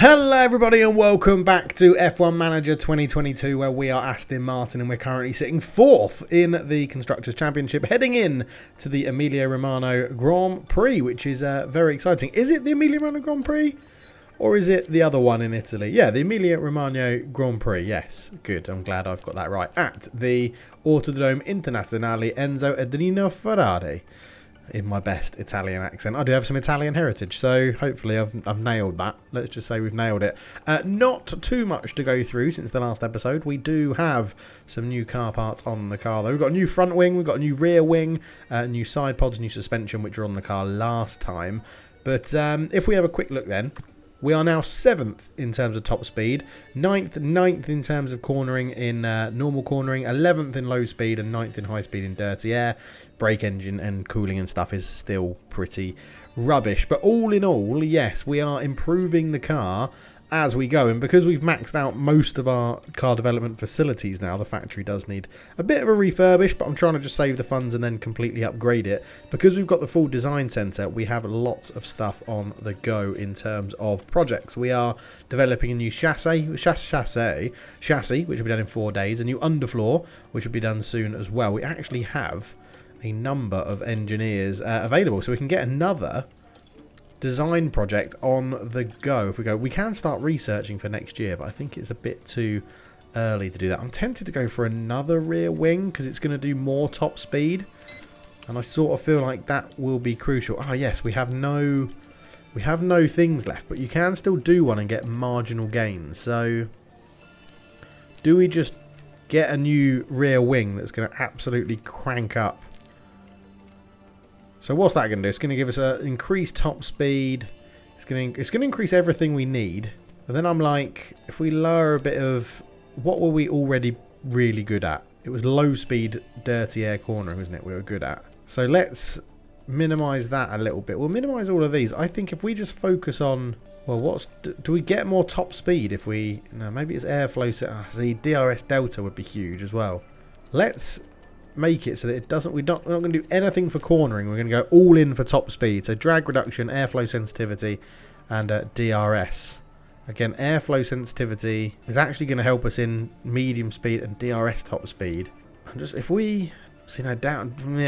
Hello everybody and welcome back to F1 Manager 2022, where we are Aston Martin and we're currently sitting 4th in the Constructors' Championship, heading in to the Emilia Romagna Grand Prix, which is very exciting. Is it the Emilia Romagna Grand Prix? Or is it the other one in Italy? Yeah, the Emilia Romagna Grand Prix, yes. Good, I'm glad I've got that right. At the Autodrome Internazionale Enzo Edrino Ferrari. In my best Italian accent. I do have some Italian heritage, so hopefully I've nailed that. Let's just say we've nailed it. Not too much to go through since the last episode. We do have some new car parts on the car, though. We've got a new front wing, we've got a new rear wing, new side pods, new suspension, which were on the car last time. But if we have a quick look then, we are now 7th in terms of top speed, 9th in terms of cornering in normal cornering, 11th in low speed and 9th in high speed in dirty air. Brake engine and cooling and stuff is still pretty rubbish. But all in all, yes, we are improving the car as we go. And because we've maxed out most of our car development facilities now, the factory does need a bit of a refurbish, but I'm trying to just save the funds and then completely upgrade it. Because we've got the full design centre, we have lots of stuff on the go in terms of projects. We are developing a new chassis, which will be done in 4 days, a new underfloor, which will be done soon as well. We actually have a number of engineers available, so we can get another design project on the go. If we can start researching for next year, but I think it's a bit too early to do that. I'm tempted to go for another rear wing because it's going to do more top speed, and I sort of feel like that will be crucial. Ah, yes, we have no things left, but you can still do one and get marginal gains. So do we just get a new rear wing that's going to absolutely crank up? So what's that going to do? It's going to give us an increased top speed. It's going to increase everything we need. And then I'm like, if we lower a bit of... What were we already really good at? It was low speed, dirty air cornering, wasn't it? We were good at. So let's minimise that a little bit. We'll minimise all of these. I think if we just focus on... Well, do we get more top speed if we... No, maybe it's airflow. See, DRS delta would be huge as well. Let's make it so that it doesn't, we're not going to do anything for cornering. We're going to go all in for top speed. So drag reduction, airflow sensitivity, and DRS. Again, airflow sensitivity is actually going to help us in medium speed and DRS top speed. And just if we see now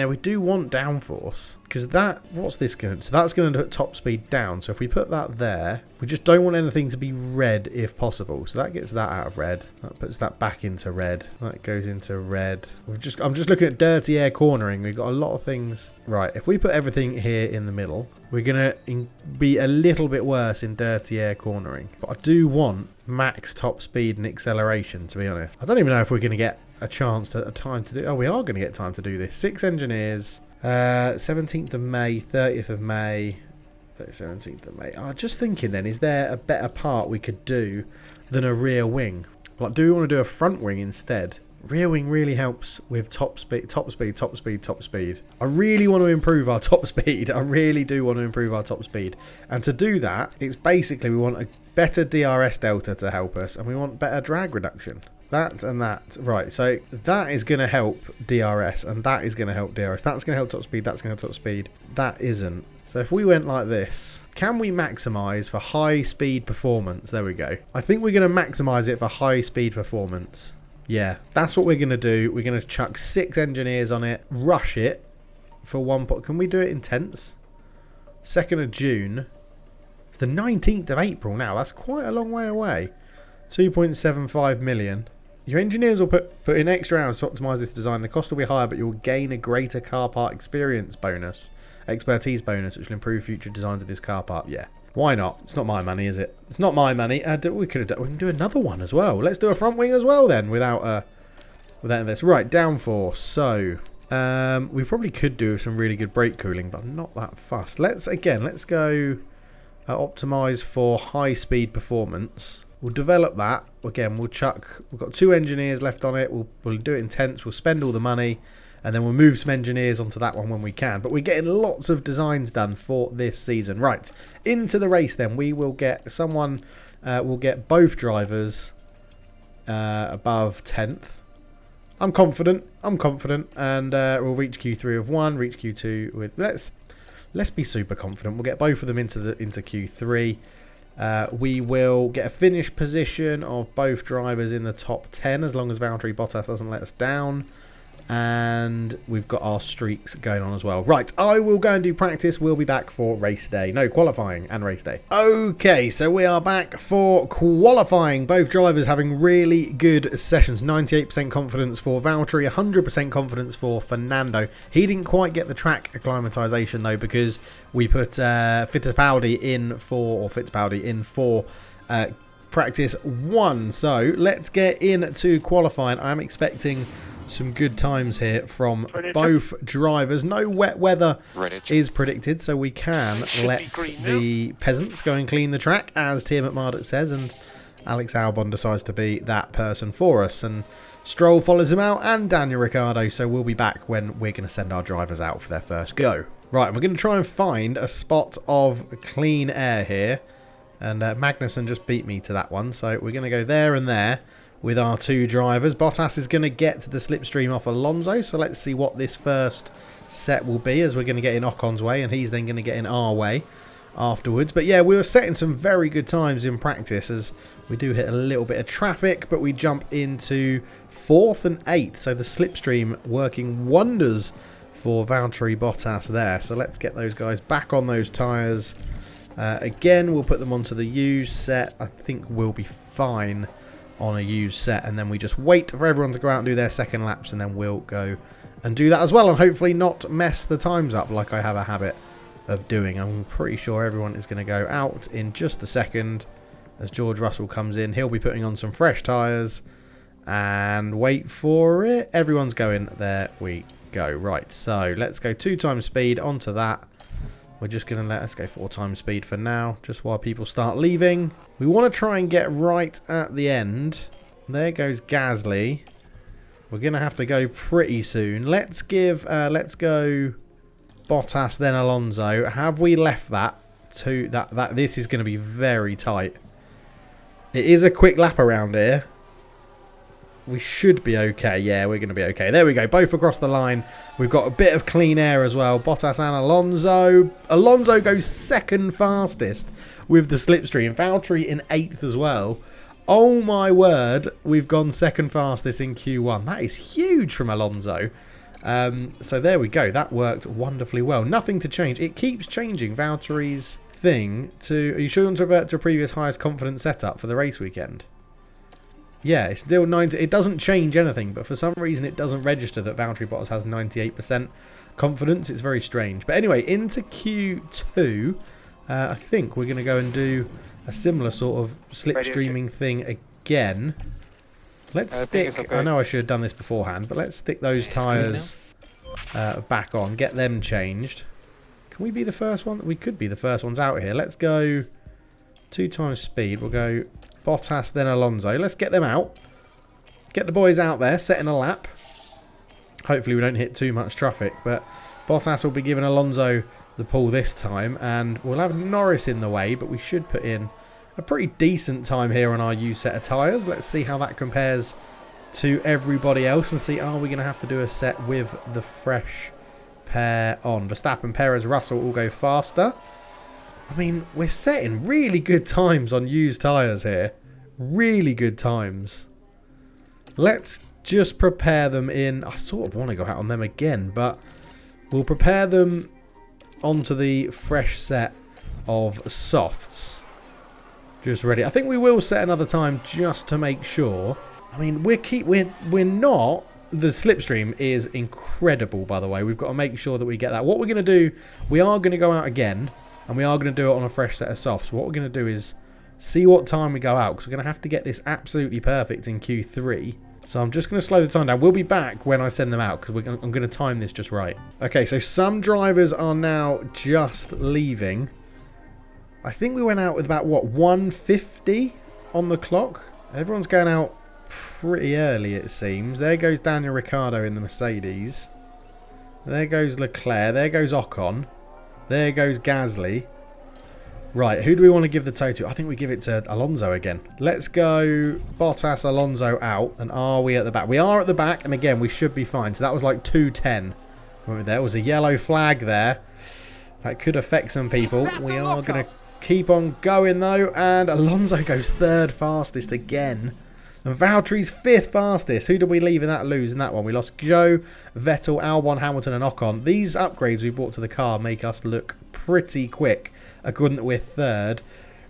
we do want downforce, because that, what's this going to? So that's going to put top speed down. So if we put that there, we just don't want anything to be red if possible. So that gets that out of red. That puts that back into red. That goes into red. I'm just looking at dirty air cornering. We've got a lot of things. Right, if we put everything here in the middle, we're going to be a little bit worse in dirty air cornering. But I do want max top speed and acceleration, to be honest. I don't even know if we're going to get a time to do. Oh, we are going to get time to do this. 6 engineers. 17th of May, 30th of May, 17th of May. I'm just thinking then, is there a better part we could do than a rear wing? Like, do we want to do a front wing instead? Rear wing really helps with top speed. I really want to improve our top speed. I really do want to improve our top speed. And to do that, it's basically we want a better DRS delta to help us, and we want better drag reduction. That and that. Right, so that is going to help DRS, and that is going to help DRS. That's going to help top speed, that's going to help top speed. That isn't. So if we went like this, can we maximise for high speed performance? There we go. I think we're going to maximise it for high speed performance. Yeah, that's what we're going to do. We're going to chuck 6 engineers on it, rush it for one pot. Can we do it intense? 2nd of June. It's the 19th of April now. That's quite a long way away. 2.75 million. Your engineers will put in extra hours to optimise this design. The cost will be higher, but you'll gain a greater car part expertise bonus, which will improve future designs of this car part. Yeah, why not? It's not my money, is it? It's not my money. We can do another one as well. Let's do a front wing as well then, without this. Right, downforce. So we probably could do some really good brake cooling, but I'm not that fussed. Let's go optimise for high speed performance. We'll develop that. Again, we've got 2 engineers left on it. We'll do it intense. We'll spend all the money, and then we'll move some engineers onto that one when we can. But we're getting lots of designs done for this season. Right, into the race then. We will get we'll get both drivers above 10th. I'm confident, and we'll reach Q3 of 1, reach Q2 with... Let's be super confident. We'll get both of them into Q3. We will get a finish position of both drivers in the top 10 as long as Valtteri Bottas doesn't let us down. And we've got our streaks going on as well. Right, I will go and do practice. We'll be back for race day. No, qualifying and race day. Okay, so we are back for qualifying. Both drivers having really good sessions. 98% confidence for Valtteri, 100% confidence for Fernando. He didn't quite get the track acclimatization though, because we put Fittipaldi in for practice 1. So let's get into qualifying. I'm expecting some good times here from both drivers. No wet weather is predicted, so we can let the peasants go and clean the track, as Tia McMurdoch says, and Alex Albon decides to be that person for us. And Stroll follows him out, and Daniel Ricciardo, so we'll be back when we're going to send our drivers out for their first go. Right, we're going to try and find a spot of clean air here, and Magnussen just beat me to that one, so we're going to go there and there with our 2 drivers. Bottas is going to get the slipstream off Alonso, so let's see what this first set will be, as we're going to get in Ocon's way and he's then going to get in our way afterwards. But yeah, we were setting some very good times in practice, as we do hit a little bit of traffic, but we jump into 4th and 8th, so the slipstream working wonders for Valtteri Bottas there. So let's get those guys back on those tyres. Again, we'll put them onto the used set. I think we'll be fine on a used set, and then we just wait for everyone to go out and do their second laps, and then we'll go and do that as well, and hopefully not mess the times up like I have a habit of doing. I'm pretty sure everyone is going to go out in just a second as George Russell comes in. He'll be putting on some fresh tyres, and wait for it, everyone's going. There we go. Right, so let's go 2 times speed onto that. We're just going to let's go 4 times speed for now, just while people start leaving. We want to try and get right at the end. There goes Gasly. We're going to have to go pretty soon. Let's go Bottas, then Alonso. Have we left that to that? This is going to be very tight. It is a quick lap around here. We should be okay. Yeah, we're going to be okay. There we go. Both across the line. We've got a bit of clean air as well. Bottas and Alonso. Alonso goes 2nd fastest with the slipstream. Valtteri in 8th as well. Oh my word. We've gone 2nd fastest in Q1. That is huge from Alonso. So there we go. That worked wonderfully well. Nothing to change. It keeps changing Valtteri's thing to... Are you sure you want to revert to a previous highest confidence setup for the race weekend? Yeah, it's still 90. It doesn't change anything, but for some reason it doesn't register that Valtteri Bottas has 98% confidence. It's very strange. But anyway, into Q2, I think we're going to go and do a similar sort of slipstreaming thing again. Let's stick... Okay. I know I should have done this beforehand, but let's stick those tyres back on. Get them changed. Can we be the first one? We could be the first ones out here. Let's go 2 times speed. We'll go... Bottas, then Alonso. Let's get them out. Get the boys out there, setting a lap. Hopefully we don't hit too much traffic, but Bottas will be giving Alonso the pull this time, and we'll have Norris in the way, but we should put in a pretty decent time here on our used set of tyres. Let's see how that compares to everybody else, and see, are we going to have to do a set with the fresh pair on? Verstappen, Perez, Russell all go faster. I mean, we're setting really good times on used tyres here. Really good times. Let's just prepare them in... I sort of want to go out on them again, but we'll prepare them onto the fresh set of softs. Just ready. I think we will set another time just to make sure. I mean, we're not... The slipstream is incredible, by the way. We've got to make sure that we get that. What we're going to do, we are going to go out again. And we are going to do it on a fresh set of softs. What we're going to do is see what time we go out, because we're going to have to get this absolutely perfect in Q3. So I'm just going to slow the time down. We'll be back when I send them out, because I'm going to time this just right. Okay, so some drivers are now just leaving. I think we went out with about, what, 150 on the clock? Everyone's going out pretty early, it seems. There goes Daniel Ricciardo in the Mercedes. There goes Leclerc. There goes Ocon. There goes Gasly. Right, who do we want to give the toe to? I think we give it to Alonso again. Let's go Bottas, Alonso out. And are we at the back? We are at the back, and again, we should be fine. So that was like 2:10. There was a yellow flag there. That could affect some people. We are going to keep on going though, and Alonso goes third fastest again. And Valtteri's fifth fastest. Who did we leave in that lose in that one? We lost Joe, Vettel, Albon, Hamilton and Ocon. These upgrades we brought to the car make us look pretty quick. According to we're third.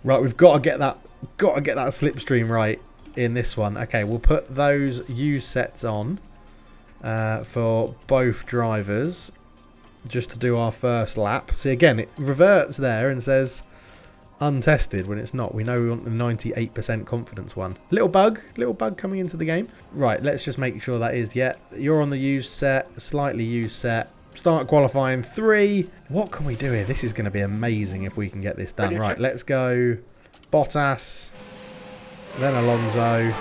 Right, we've got to get that slipstream right in this one. Okay, we'll put those use sets on for both drivers just to do our first lap. See, again, it reverts there and says untested when it's not. We know we want the 98% confidence one. Little bug coming into the game. Right, let's just make sure that is, yeah, you're on the used set, slightly used set. Start qualifying 3. What can we do here? This is going to be amazing if we can get this done. Right, let's go Bottas, then Alonso.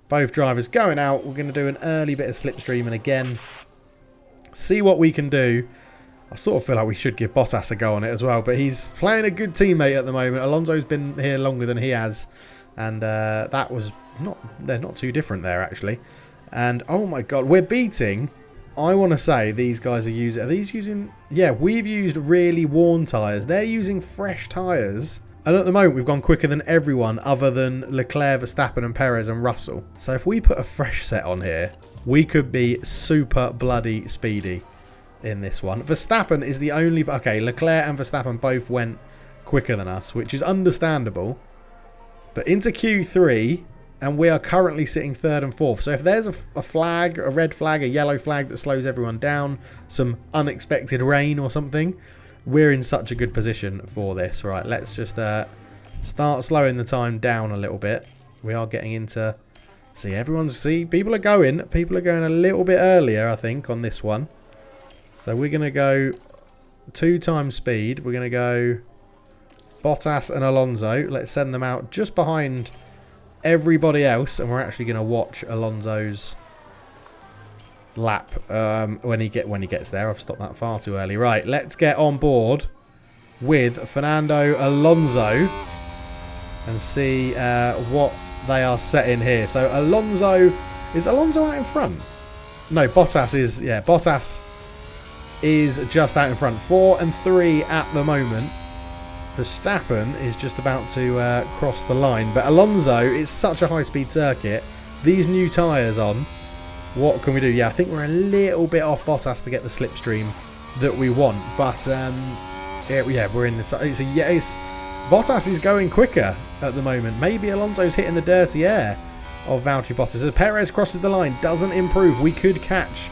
Both drivers going out. We're going to do an early bit of slipstream and again, see what we can do. I sort of feel like we should give Bottas a go on it as well, but he's playing a good teammate at the moment. Alonso's been here longer than he has, and that was they're not too different there actually. And oh my god, we're beating. I want to say these guys are using, yeah, we've used really worn tyres. They're using fresh tyres. And at the moment, we've gone quicker than everyone other than Leclerc, Verstappen and Perez and Russell. So if we put a fresh set on here, we could be super bloody speedy in this one. Verstappen is the only... Okay, Leclerc and Verstappen both went quicker than us, which is understandable. But into Q3... And we are currently sitting third and fourth. So if there's a flag, a red flag, a yellow flag that slows everyone down, some unexpected rain or something, we're in such a good position for this. Right, let's just start slowing the time down a little bit. We are getting into... people are going a little bit earlier, I think, on this one. So we're going to go 2 times speed. We're going to go Bottas and Alonso. Let's send them out just behind everybody else, and we're actually going to watch Alonso's lap when he gets there. I've stopped that far too early. Right, let's get on board with Fernando Alonso and see what they are setting here. So is Alonso out in front? No, Bottas is. Yeah, Bottas is just out in front. 4 and 3 at the moment. Verstappen is just about to cross the line. But Alonso, it's such a high-speed circuit. These new tyres on, what can we do? Yeah, I think we're a little bit off Bottas to get the slipstream that we want. But, yeah, we're in this... Bottas is going quicker at the moment. Maybe Alonso's hitting the dirty air of Valtteri Bottas. As Perez crosses the line, doesn't improve. We could catch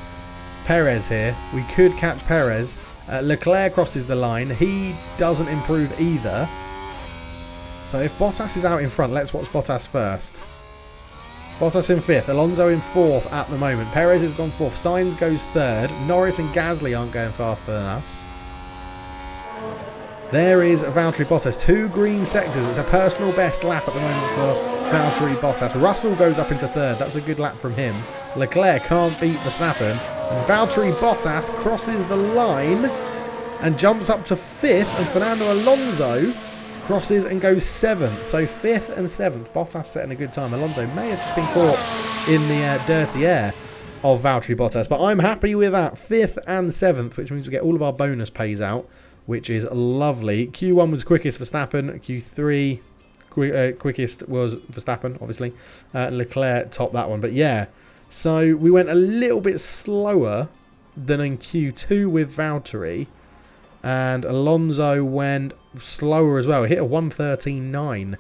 Perez here. We could catch Perez. Leclerc crosses the line. He doesn't improve either. So if Bottas is out in front, let's watch Bottas first. Bottas in 5th. Alonso in 4th at the moment. Perez has gone 4th. Sainz goes 3rd. Norris and Gasly aren't going faster than us. There is Valtteri Bottas. 2 green sectors. It's a personal best lap at the moment for Valtteri Bottas. Russell goes up into 3rd. That's a good lap from him. Leclerc can't beat Verstappen. Valtteri Bottas crosses the line and jumps up to 5th, and Fernando Alonso crosses and goes 7th. So 5th and 7th. Bottas setting a good time. Alonso may have just been caught in the dirty air of Valtteri Bottas, but I'm happy with that. 5th and 7th, which means we get all of our bonus pays out, which is lovely. Q1 was quickest Verstappen. Q3 quickest was Verstappen, obviously. Leclerc topped that one, but yeah. So we went a little bit slower than in Q2 with Valtteri. And Alonso went slower as well. He hit a 1:13.9.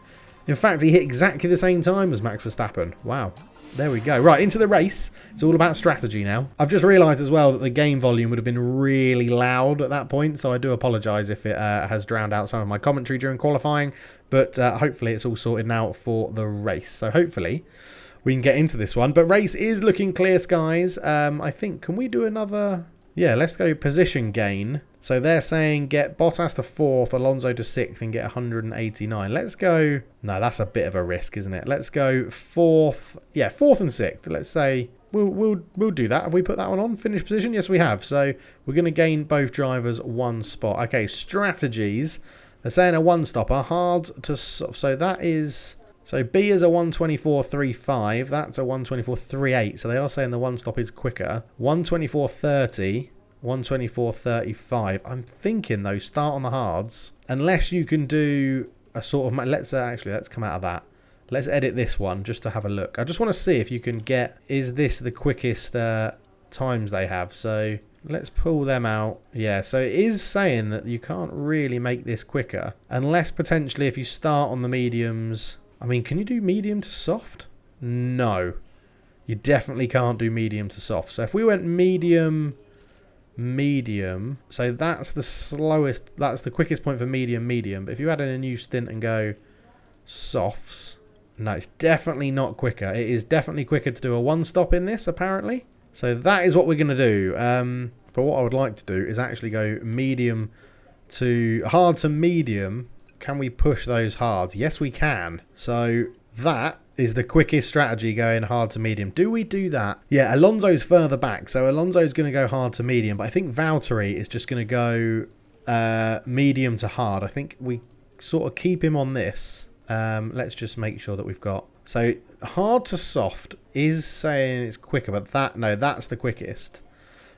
In fact, he hit exactly the same time as Max Verstappen. Wow. There we go. Right, into the race. It's all about strategy now. I've just realised as well that the game volume would have been really loud at that point. So I do apologise if it has drowned out some of my commentary during qualifying. But hopefully it's all sorted now for the race. So hopefully we can get into this one. But race is looking clear skies. I think, can we do another... Yeah, let's go position gain. So they're saying get Bottas to 4th, Alonso to 6th and get 189. Let's go... No, that's a bit of a risk, isn't it? Let's go 4th. Yeah, 4th and 6th. Let's say we'll do that. Have we put that one on? Finish position? Yes, we have. So we're going to gain both drivers 1 spot. Okay, strategies. They're saying a 1-stopper. Hard to... So that is... So B is a 1:24.35. That's a 1:24.38. So they are saying the 1 stop is quicker. 1:24.30 124.35. I'm thinking, though, start on the hards. Unless you can do a sort of... Let's come out of that. Let's edit this one just to have a look. I just want to see if you can get... Is this the quickest times they have? So let's pull them out. Yeah, so it is saying that you can't really make this quicker. Unless potentially if you start on the mediums... I mean, can you do medium to soft? No. You definitely can't do medium to soft. So if we went medium... So that's the slowest... That's the quickest point for medium. But if you add in a new stint and go softs... No, it's definitely not quicker. It is definitely quicker to do a one-stop in this, apparently. So that is what we're going to do. But what I would like to do is actually go medium to... Hard to medium. Can we push those hards? Yes, we can. So that is the quickest strategy, going hard to medium. Do we do that? Yeah, Alonso's further back. So Alonso's going to go hard to medium. But I think Valtteri is just going to go medium to hard. I think we sort of keep him on this. Let's just make sure that we've got... So hard to soft is saying it's quicker, but that's the quickest.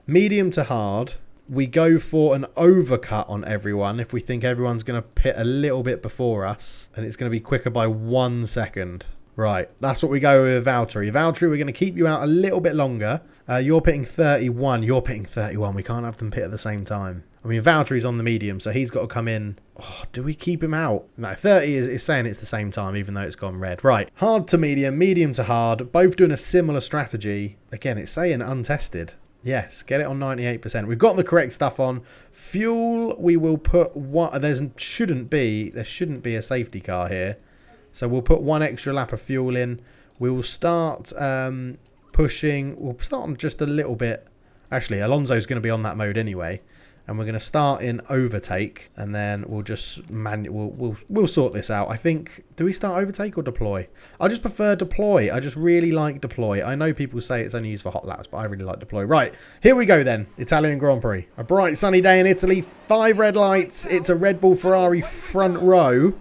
Medium to hard, we go for an overcut on everyone if we think everyone's going to pit a little bit before us, and it's going to be quicker by 1 second. Right, that's what we go with Valtteri. Valtteri, we're going to keep you out a little bit longer. You're pitting 31. You're pitting 31. We can't have them pit at the same time. I mean, Valtteri's on the medium, so he's got to come in. Oh, do we keep him out? No, 30 is saying it's the same time, even though it's gone red. Right, hard to medium, medium to hard, both doing a similar strategy. Again, it's saying untested. Yes, get it on 98%. We've got the correct stuff on. Fuel, we will put one. There shouldn't be a safety car here. So we'll put one extra lap of fuel in. We will start pushing. We'll start on just a little bit. Actually, Alonso's going to be on that mode anyway. And we're going to start in overtake, and then we'll just we'll sort this out. I think, do we start overtake or deploy? I just prefer deploy. I just really like deploy. I know people say it's only used for hot laps, but I really like deploy. Right, here we go then. Italian Grand Prix. A bright sunny day in Italy. 5 red lights. It's a Red Bull Ferrari front row,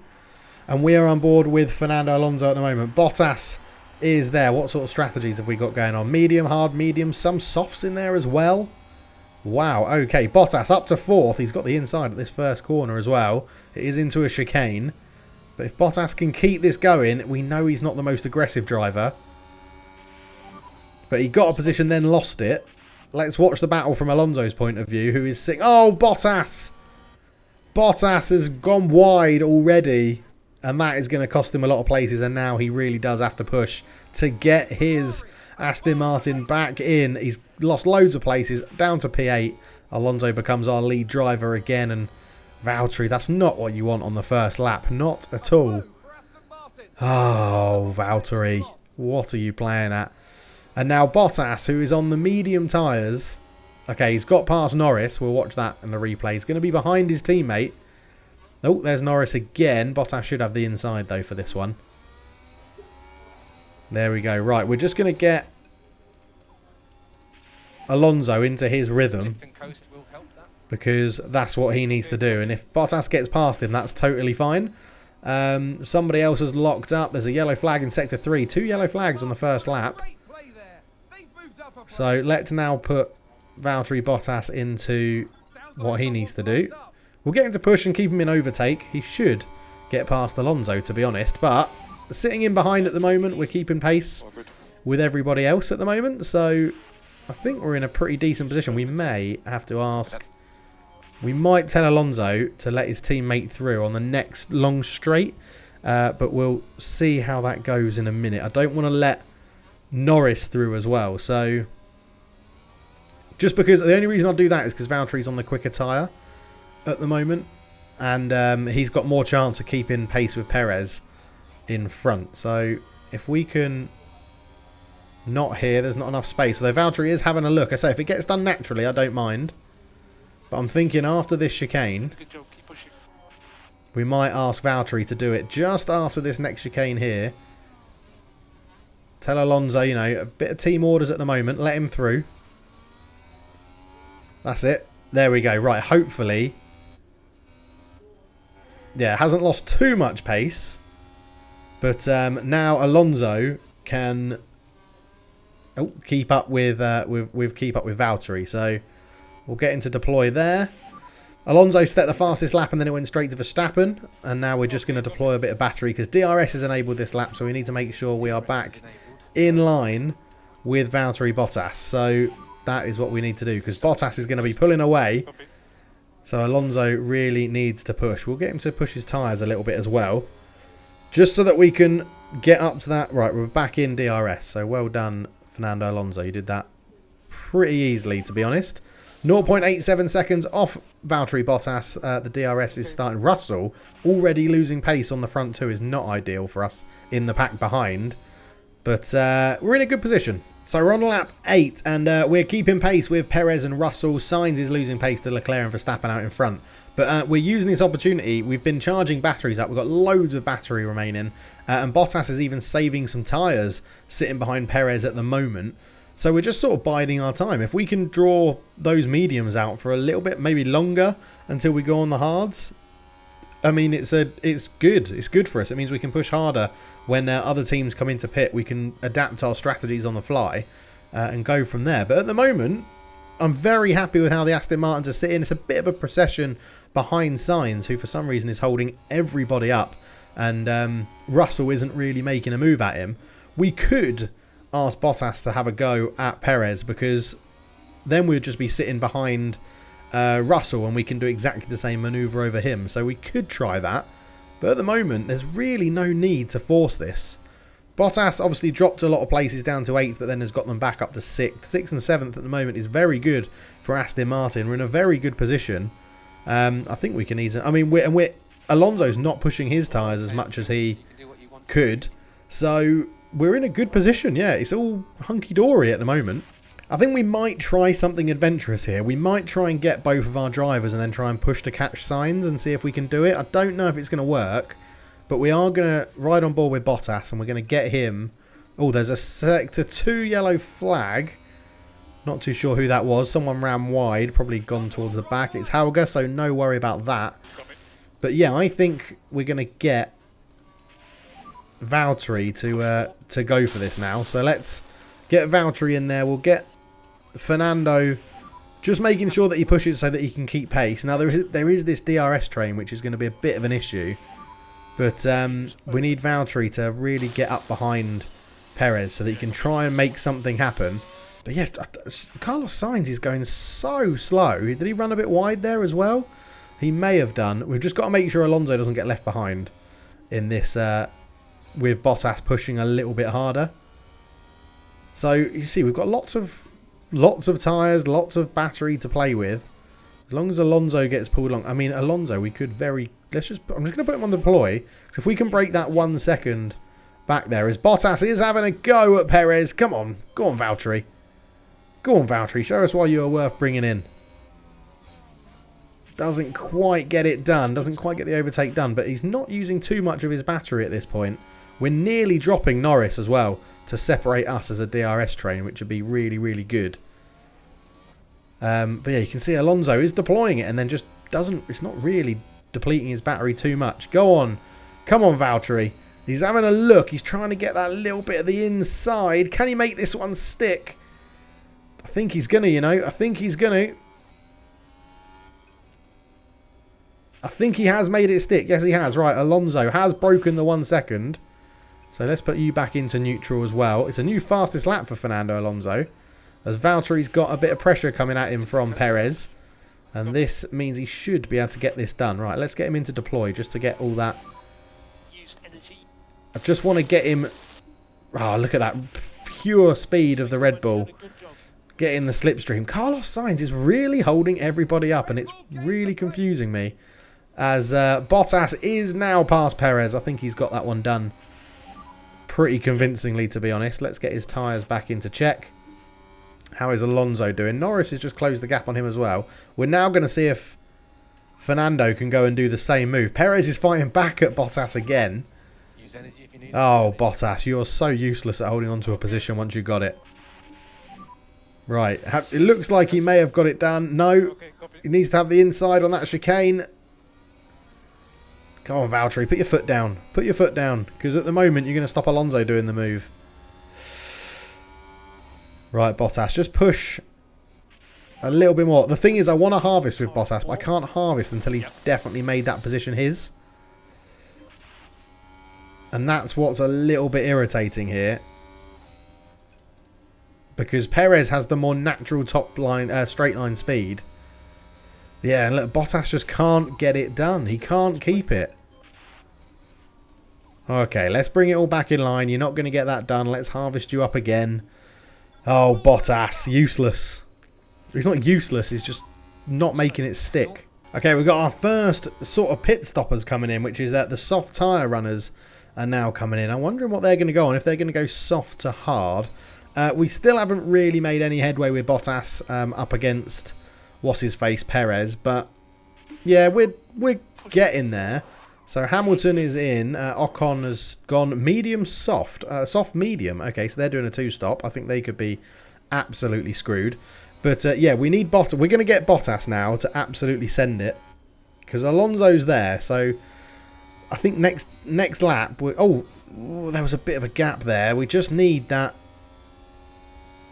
and we are on board with Fernando Alonso at the moment. Bottas is there. What sort of strategies have we got going on? Medium, hard, medium. Some softs in there as well. Wow, okay, Bottas up to 4th. He's got the inside at this first corner as well. It is into a chicane. But if Bottas can keep this going, we know he's not the most aggressive driver. But he got a position, then lost it. Let's watch the battle from Alonso's point of view, who is sick. Oh, Bottas! Bottas has gone wide already. And that is going to cost him a lot of places. And now he really does have to push to get his Aston Martin back in. He's lost loads of places, down to P8. Alonso becomes our lead driver again, and Valtteri, that's not what you want on the first lap, not at all. Oh, Valtteri, what are you playing at? And now Bottas, who is on the medium tyres. Okay, he's got past Norris. We'll watch that in the replay. He's going to be behind his teammate. Oh, there's Norris again. Bottas should have the inside, though, for this one. There we go. Right, we're just going to get Alonso into his rhythm, because that's what he needs to do. And if Bottas gets past him, that's totally fine. Somebody else has locked up. There's a yellow flag in Sector 3. 2 yellow flags on the first lap. So let's now put Valtteri Bottas into what he needs to do. We'll get him to push and keep him in overtake. He should get past Alonso, to be honest. But sitting in behind at the moment, we're keeping pace with everybody else at the moment. So I think we're in a pretty decent position. We may have to ask... We might tell Alonso to let his teammate through on the next long straight. But we'll see how that goes in a minute. I don't want to let Norris through as well. So just because... The only reason I'll do that is because Valtteri's on the quicker tyre at the moment. And he's got more chance of keeping pace with Perez in front. So if we can... Not here. There's not enough space. Although Valtteri is having a look. I say, if it gets done naturally, I don't mind. But I'm thinking after this chicane, we might ask Valtteri to do it just after this next chicane here. Tell Alonso, you know, a bit of team orders at the moment. Let him through. That's it. There we go. Right, hopefully. Yeah, hasn't lost too much pace. But now Alonso can... keep up with Valtteri. So We'll get into deploy there. Alonso set the fastest lap and then it went straight to Verstappen. And now we're just going to deploy a bit of battery because DRS is enabled this lap. So we need to make sure we are back in line with Valtteri Bottas. So that is what we need to do because Bottas is going to be pulling away. So Alonso really needs to push. We'll get him to push his tyres a little bit as well. Just so that we can get up to that. Right, we're back in DRS. So well done, Fernando Alonso. You did that pretty easily, to be honest. 0.87 seconds off Valtteri Bottas. The DRS is starting. Russell already losing pace on the front two is not ideal for us in the pack behind. But we're in a good position. So we're on lap 8 and we're keeping pace with Perez and Russell. Sainz is losing pace to Leclerc and Verstappen out in front. But we're using this opportunity. We've been charging batteries up. We've got loads of battery remaining. And Bottas is even saving some tyres sitting behind Perez at the moment. So we're just sort of biding our time. If we can draw those mediums out for a little bit, maybe longer, until we go on the hards, I mean, it's good. It's good for us. It means we can push harder when other teams come into pit. We can adapt our strategies on the fly and go from there. But at the moment, I'm very happy with how the Aston Martins are sitting. It's a bit of a procession behind Sainz, who for some reason is holding everybody up. And Russell isn't really making a move at him. We could ask Bottas to have a go at Perez because then we'd just be sitting behind Russell and we can do exactly the same manoeuvre over him. So we could try that. But at the moment, there's really no need to force this. Bottas obviously dropped a lot of places down to 8th, but then has got them back up to 6th. 6th and 7th at the moment is very good for Aston Martin. We're in a very good position. I think we can easily... I mean, Alonso's not pushing his tyres as much as he could. So we're in a good position. Yeah, it's all hunky-dory at the moment. I think we might try something adventurous here. We might try and get both of our drivers and then try and push to catch Sainz and see if we can do it. I don't know if it's going to work, but we are going to ride on board with Bottas and we're going to get him. Oh, there's a sector 2 yellow flag. Not too sure who that was. Someone ran wide, probably gone towards the back. It's Helga, so no worry about that. But yeah, I think we're going to get Valtteri to go for this now. So let's get Valtteri in there. We'll get Fernando just making sure that he pushes so that he can keep pace. Now there is this DRS train, which is going to be a bit of an issue. But we need Valtteri to really get up behind Perez so that he can try and make something happen. But yeah, Carlos Sainz is going so slow. Did he run a bit wide there as well? He may have done. We've just got to make sure Alonso doesn't get left behind in this with Bottas pushing a little bit harder. So you see, we've got lots of tyres, lots of battery to play with. As long as Alonso gets pulled along. I mean, Alonso, we could very... I'm just going to put him on the deploy. So if we can break that 1 second back there, as Bottas is having a go at Perez. Come on. Go on, Valtteri. Go on, Valtteri. Show us why you are worth bringing in. Doesn't quite get it done. Doesn't quite get the overtake done. But he's not using too much of his battery at this point. We're nearly dropping Norris as well to separate us as a DRS train, which would be really, really good. But yeah, you can see Alonso is deploying it and then just doesn't... It's not really depleting his battery too much. Go on. Come on, Valtteri. He's having a look. He's trying to get that little bit of the inside. Can he make this one stick? I think he's going to, you know. I think he's going to. I think he has made it stick. Yes, he has. Right, Alonso has broken the 1 second. So let's put you back into neutral as well. It's a new fastest lap for Fernando Alonso, as Valtteri's got a bit of pressure coming at him from Perez. And this means he should be able to get this done. Right, let's get him into deploy just to get all that. I just want to get him... Oh, look at that pure speed of the Red Bull. Get in the slipstream. Carlos Sainz is really holding everybody up and it's really confusing me. As Bottas is now past Perez. I think he's got that one done pretty convincingly, to be honest. Let's get his tyres back into check. How is Alonso doing? Norris has just closed the gap on him as well. We're now going to see if Fernando can go and do the same move. Perez is fighting back at Bottas again. Oh, Bottas, you're so useless at holding on to a position once you got it. Right, it looks like he may have got it done. No, he needs to have the inside on that chicane. Come on, Valtteri, put your foot down. Put your foot down, because at the moment you're going to stop Alonso doing the move. Right, Bottas, just push A little bit more. The thing is, I want to harvest with Bottas, but I can't harvest until he's definitely made that position his. And that's what's a little bit irritating here. Because Perez has the more natural top line, straight line speed. Yeah, and look, Bottas just can't get it done. He can't keep it. Okay, let's bring it all back in line. You're not going to get that done. Let's harvest you up again. Oh, Bottas. Useless. He's not useless. He's just not making it stick. Okay, we've got our first sort of pit stoppers coming in, which is that the soft tyre runners are now coming in. I'm wondering what they're going to go on, if they're going to go soft to hard. We still haven't really made any headway with Bottas up against what's-his-face, Perez. But, yeah, we're getting there. So Hamilton is in. Ocon has gone medium-soft. Soft-medium. Okay, so they're doing a two-stop. I think they could be absolutely screwed. But, yeah, we need Bottas. We're going to get Bottas now to absolutely send it. Because Alonso's there. So, I think next lap... Oh, there was a bit of a gap there. We just need that...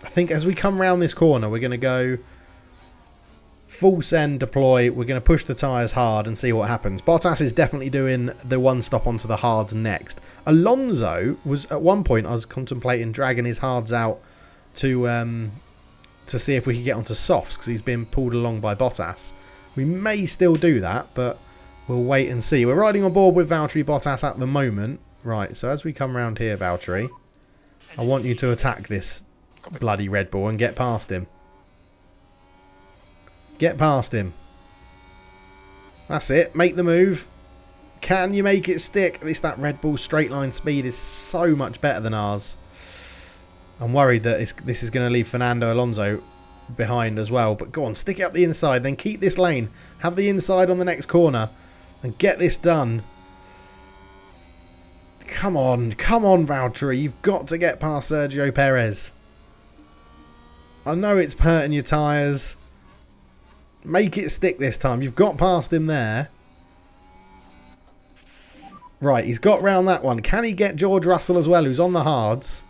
I think as we come round this corner, we're going to go full send, deploy. We're going to push the tyres hard and see what happens. Bottas is definitely doing the one stop onto the hards next. Alonso was, at one point, I was contemplating dragging his hards out to see if we could get onto softs, because he's been pulled along by Bottas. We may still do that, but we'll wait and see. We're riding on board with Valtteri Bottas at the moment. Right, so as we come round here, Valtteri, I want you to attack this bloody Red Bull and get past him. Get past him. That's it. Make the move. Can you make it stick? At least that Red Bull straight line speed is so much better than ours. I'm worried that this is going to leave Fernando Alonso behind as well. But go on, stick it up the inside. Then keep this lane. Have the inside on the next corner. And get this done. Come on. Come on, Valtteri. You've got to get past Sergio Perez. I know it's hurting your tyres. Make it stick this time. You've got past him there. Right, he's got round that one. Can he get George Russell as well, who's on the hards?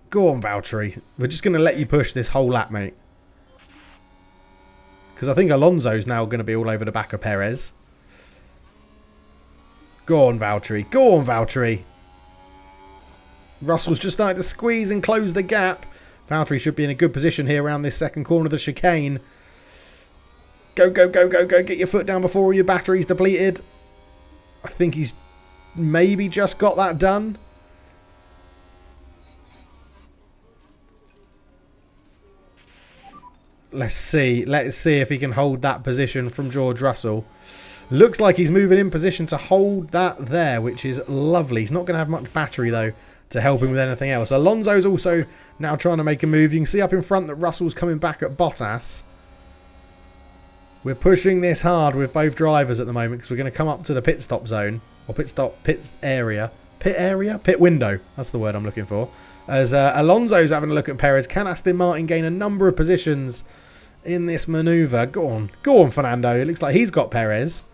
Go on, Valtteri. We're just going to let you push this whole lap, mate. Because I think Alonso's now going to be all over the back of Perez. Go on, Valtteri. Go on, Valtteri. Russell's just starting to squeeze and close the gap. Valtteri should be in a good position here around this second corner of the chicane. Go, go, go, go, go. Get your foot down before all your battery's depleted. I think he's maybe just got that done. Let's see. Let's see if he can hold that position from George Russell. Looks like he's moving in position to hold that there, which is lovely. He's not going to have much battery, though, to help him with anything else. Alonso's also now trying to make a move. You can see up in front that Russell's coming back at Bottas. We're pushing this hard with both drivers at the moment because we're going to come up to the pit stop zone. Or pit area. Pit window. That's the word I'm looking for. As Alonso's having a look at Perez. Can Aston Martin gain a number of positions in this manoeuvre? Go on. Go on, Fernando. It looks like he's got Perez.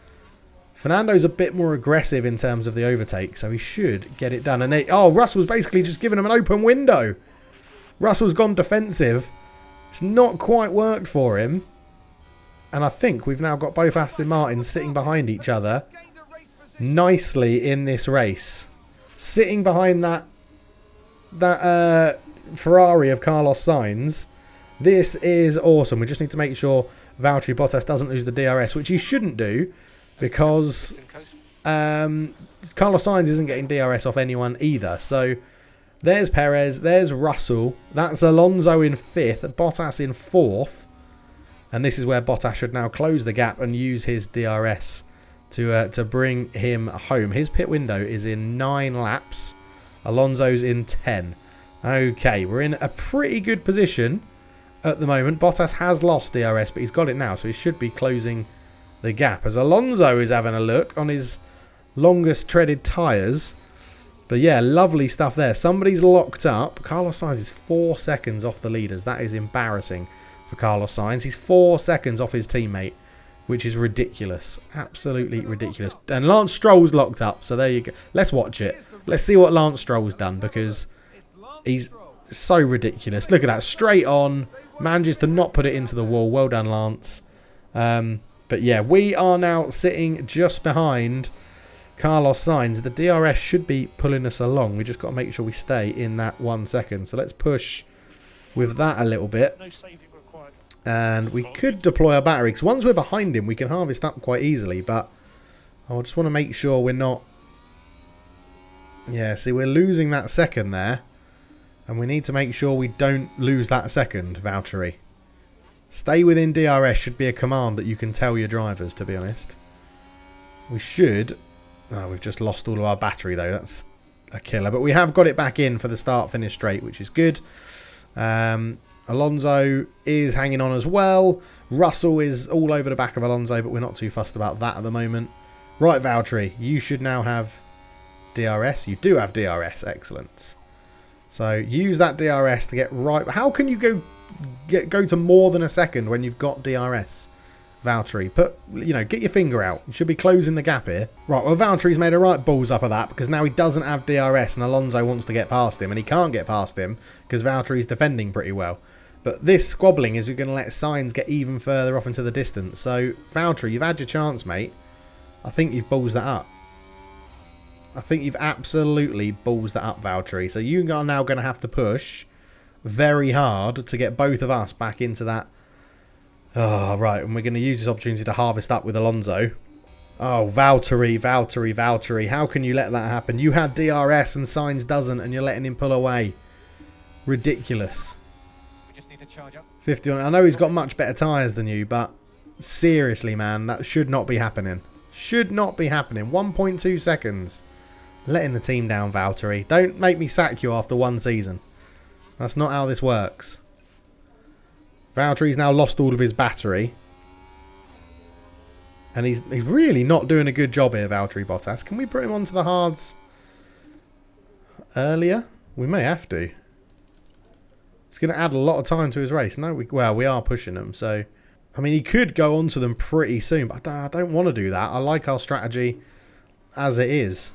Fernando's a bit more aggressive in terms of the overtake, so he should get it done. And Russell's basically just given him an open window. Russell's gone defensive. It's not quite worked for him. And I think we've now got both Aston Martins sitting behind each other nicely in this race. Sitting behind that Ferrari of Carlos Sainz. This is awesome. We just need to make sure Valtteri Bottas doesn't lose the DRS, which he shouldn't do. Because Carlos Sainz isn't getting DRS off anyone either. So there's Perez, there's Russell. That's Alonso in 5th, Bottas in 4th. And this is where Bottas should now close the gap and use his DRS to bring him home. His pit window is in 9 laps. Alonso's in 10. Okay, we're in a pretty good position at the moment. Bottas has lost DRS, but he's got it now. So he should be closing the gap as Alonso is having a look on his longest treaded tyres. But yeah, lovely stuff there. Somebody's locked up. Carlos Sainz is 4 seconds off the leaders. That is embarrassing for Carlos Sainz. He's 4 seconds off his teammate, which is ridiculous. Absolutely ridiculous. And Lance Stroll's locked up. So there you go. Let's watch it. Let's see what Lance Stroll's done, because he's So ridiculous. Look at that. Straight on. Manages to not put it into the wall. Well done, Lance. But yeah, we are now sitting just behind Carlos Sainz. The DRS should be pulling us along. We just got to make sure we stay in that 1 second. So let's push with that a little bit. And we could deploy our battery, because once we're behind him, we can harvest up quite easily. But I just want to make sure we're not... Yeah, see, we're losing that second there. And we need to make sure we don't lose that second, Valtteri. Stay within DRS should be a command that you can tell your drivers, to be honest. We should... Oh, we've just lost all of our battery, though. That's a killer. But we have got it back in for the start-finish straight, which is good. Alonso is hanging on as well. Russell is all over the back of Alonso, but we're not too fussed about that at the moment. Right, Valtteri, you should now have DRS. You do have DRS. Excellent. So use that DRS to get right. How can you go to more than a second when you've got DRS, Valtteri? Get your finger out. You should be closing the gap here. Right, well, Valtteri's made a right balls up of that, because now he doesn't have DRS and Alonso wants to get past him, and he can't get past him because Valtteri's defending pretty well. But this squabbling is going to let Sainz get even further off into the distance. So, Valtteri, you've had your chance, mate. I think you've balls that up. I think you've absolutely balls that up, Valtteri. So you are now going to have to push very hard to get both of us back into that. Oh, right. And we're going to use this opportunity to harvest up with Alonso. Oh, Valtteri. How can you let that happen? You had DRS and Sainz doesn't, and you're letting him pull away. Ridiculous. We just need to charge up. 51. I know he's got much better tyres than you, but seriously, man, that should not be happening. Should not be happening. 1.2 seconds. Letting the team down, Valtteri. Don't make me sack you after one season. That's not how this works. Valtteri's now lost all of his battery. And he's really not doing a good job here, Valtteri Bottas. Can we put him onto the hards earlier? We may have to. It's going to add a lot of time to his race. No, we are pushing him. So, I mean, he could go onto them pretty soon. But I don't want to do that. I like our strategy as it is.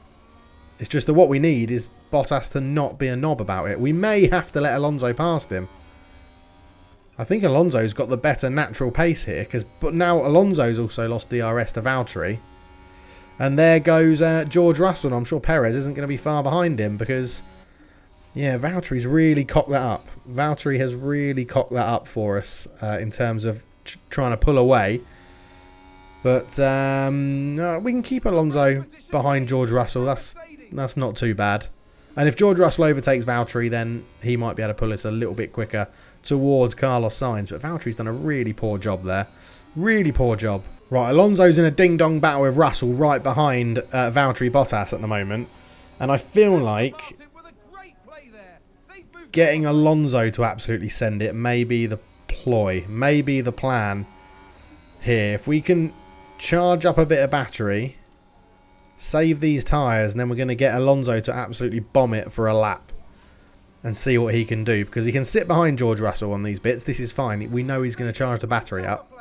It's just that what we need is Bottas to not be a knob about it. We may have to let Alonso past him. I think Alonso's got the better natural pace here, but now Alonso's also lost DRS to Valtteri. And there goes George Russell. I'm sure Perez isn't going to be far behind him because, yeah, Valtteri's really cocked that up. Valtteri has really cocked that up for us in terms of trying to pull away. But we can keep Alonso behind George Russell. That's not too bad. And if George Russell overtakes Valtteri, then he might be able to pull us a little bit quicker towards Carlos Sainz. But Valtteri's done a really poor job there. Really poor job. Right, Alonso's in a ding-dong battle with Russell right behind Valtteri Bottas at the moment. And I feel like getting Alonso to absolutely send it may be the ploy. Maybe the plan here. If we can charge up a bit of battery, save these tyres, and then we're going to get Alonso to absolutely bomb it for a lap and see what he can do, because he can sit behind George Russell on these bits. This is fine. We know he's going to charge the battery up.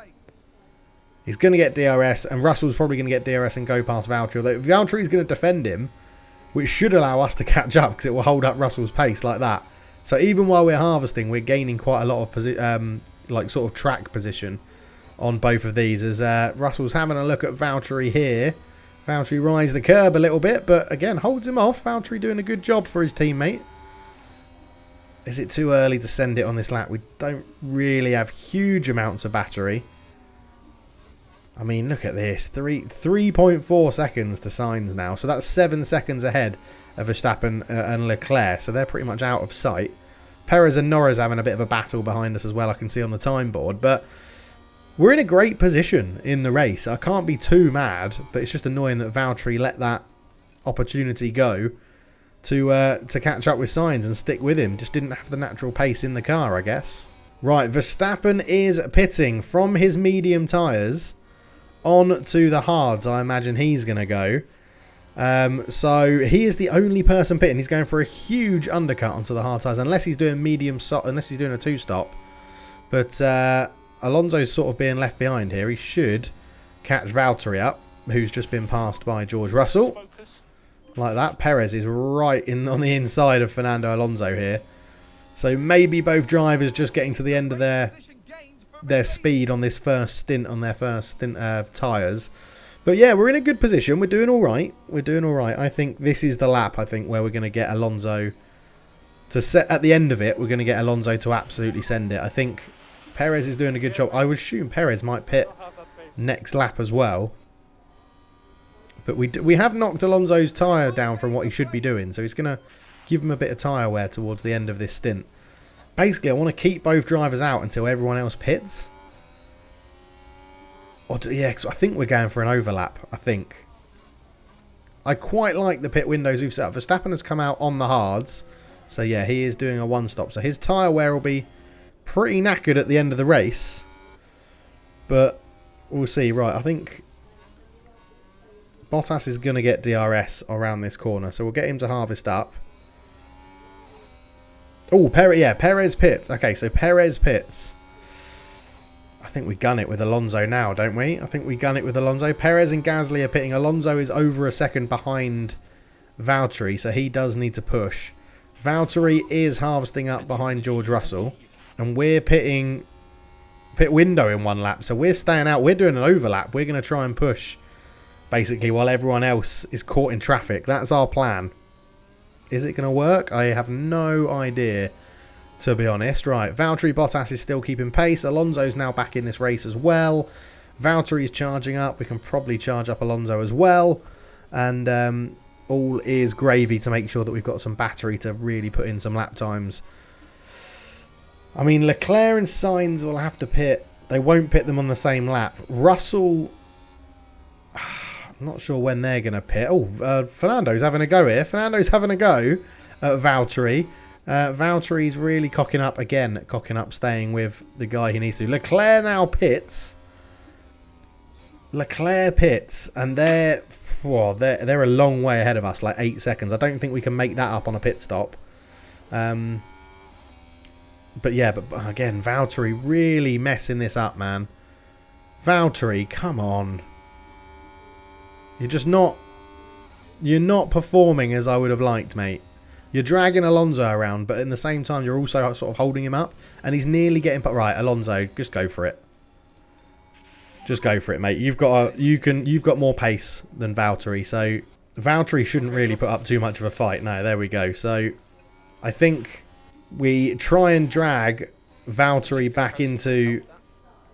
He's going to get DRS, and Russell's probably going to get DRS and go past Valtteri. Although Valtteri's going to defend him, which should allow us to catch up, because it will hold up Russell's pace like that. So even while we're harvesting, we're gaining quite a lot of sort of track position on both of these, as Russell's having a look at Valtteri here. Valtteri rides the curb a little bit, but again, holds him off. Valtteri doing a good job for his teammate. Is it too early to send it on this lap? We don't really have huge amounts of battery. I mean, look at this. 3.4 seconds to Sainz now. So that's 7 seconds ahead of Verstappen and Leclerc. So they're pretty much out of sight. Perez and Norris having a bit of a battle behind us as well, I can see on the time board. But we're in a great position in the race. I can't be too mad, but it's just annoying that Valtteri let that opportunity go to catch up with Sainz and stick with him. Just didn't have the natural pace in the car, I guess. Right, Verstappen is pitting from his medium tyres on to the hards. I imagine he's going to go. So he is the only person pitting. He's going for a huge undercut onto the hard tyres, unless he's doing unless he's doing a two-stop. But Alonso's sort of being left behind here. He should catch Valtteri up, who's just been passed by George Russell. Like that. Perez is right on the inside of Fernando Alonso here. So maybe both drivers just getting to the end of their speed on this first stint, of tyres. But yeah, we're in a good position. We're doing all right. We're doing all right. I think this is the lap, I think, where we're going to get Alonso to set at the end of it. We're going to get Alonso to absolutely send it. I think Perez is doing a good job. I would assume Perez might pit next lap as well. But we have knocked Alonso's tyre down from what he should be doing. So he's going to give him a bit of tyre wear towards the end of this stint. Basically, I want to keep both drivers out until everyone else pits. Yeah, cause I think we're going for an overlap, I think. I quite like the pit windows we've set up. Verstappen has come out on the hards. So yeah, he is doing a one-stop. So his tyre wear will be pretty knackered at the end of the race. But we'll see. Right, I think Bottas is going to get DRS around this corner. So we'll get him to harvest up. Oh, Perez pits. Okay, so Perez pits. I think we gun it with Alonso now, don't we? I think we gun it with Alonso. Perez and Gasly are pitting. Alonso is over a second behind Valtteri, so he does need to push. Valtteri is harvesting up behind George Russell, and we're pitting pit window in one lap, so we're staying out. We're doing an overlap. We're going to try and push, basically, while everyone else is caught in traffic. That's our plan. Is it going to work? I have no idea, to be honest. Right, Valtteri Bottas is still keeping pace. Alonso's now back in this race as well. Valtteri's charging up. We can probably charge up Alonso as well. And all is gravy to make sure that we've got some battery to really put in some lap times. I mean, Leclerc and Sainz will have to pit. They won't pit them on the same lap. Russell, I'm not sure when they're going to pit. Oh, Fernando's having a go here. Fernando's having a go at Valtteri. Valtteri's really cocking up, staying with the guy he needs to. Leclerc now pits. And they're a long way ahead of us, like 8 seconds. I don't think we can make that up on a pit stop. But again, Valtteri really messing this up, man. Valtteri, come on. You're not performing as I would have liked, mate. You're dragging Alonso around, but at the same time, you're also sort of holding him up. And he's nearly getting... Right, Alonso, just go for it. Just go for it, mate. You've got more pace than Valtteri. So, Valtteri shouldn't really put up too much of a fight. No, there we go. So, I think we try and drag Valtteri back into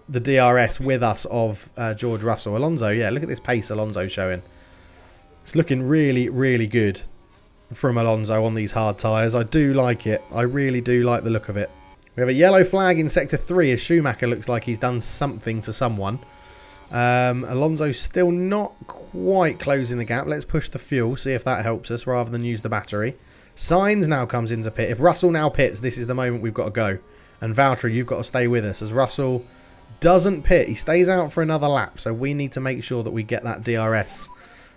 the DRS with us of George Russell. Alonso, yeah, look at this pace Alonso's showing. It's looking really, really good from Alonso on these hard tyres. I do like it. I really do like the look of it. We have a yellow flag in Sector 3 as Schumacher looks like he's done something to someone. Alonso's still not quite closing the gap. Let's push the fuel, see if that helps us rather than use the battery. Sainz now comes into pit. If Russell now pits, this is the moment we've got to go. And Valtteri, you've got to stay with us as Russell doesn't pit. He stays out for another lap, so we need to make sure that we get that DRS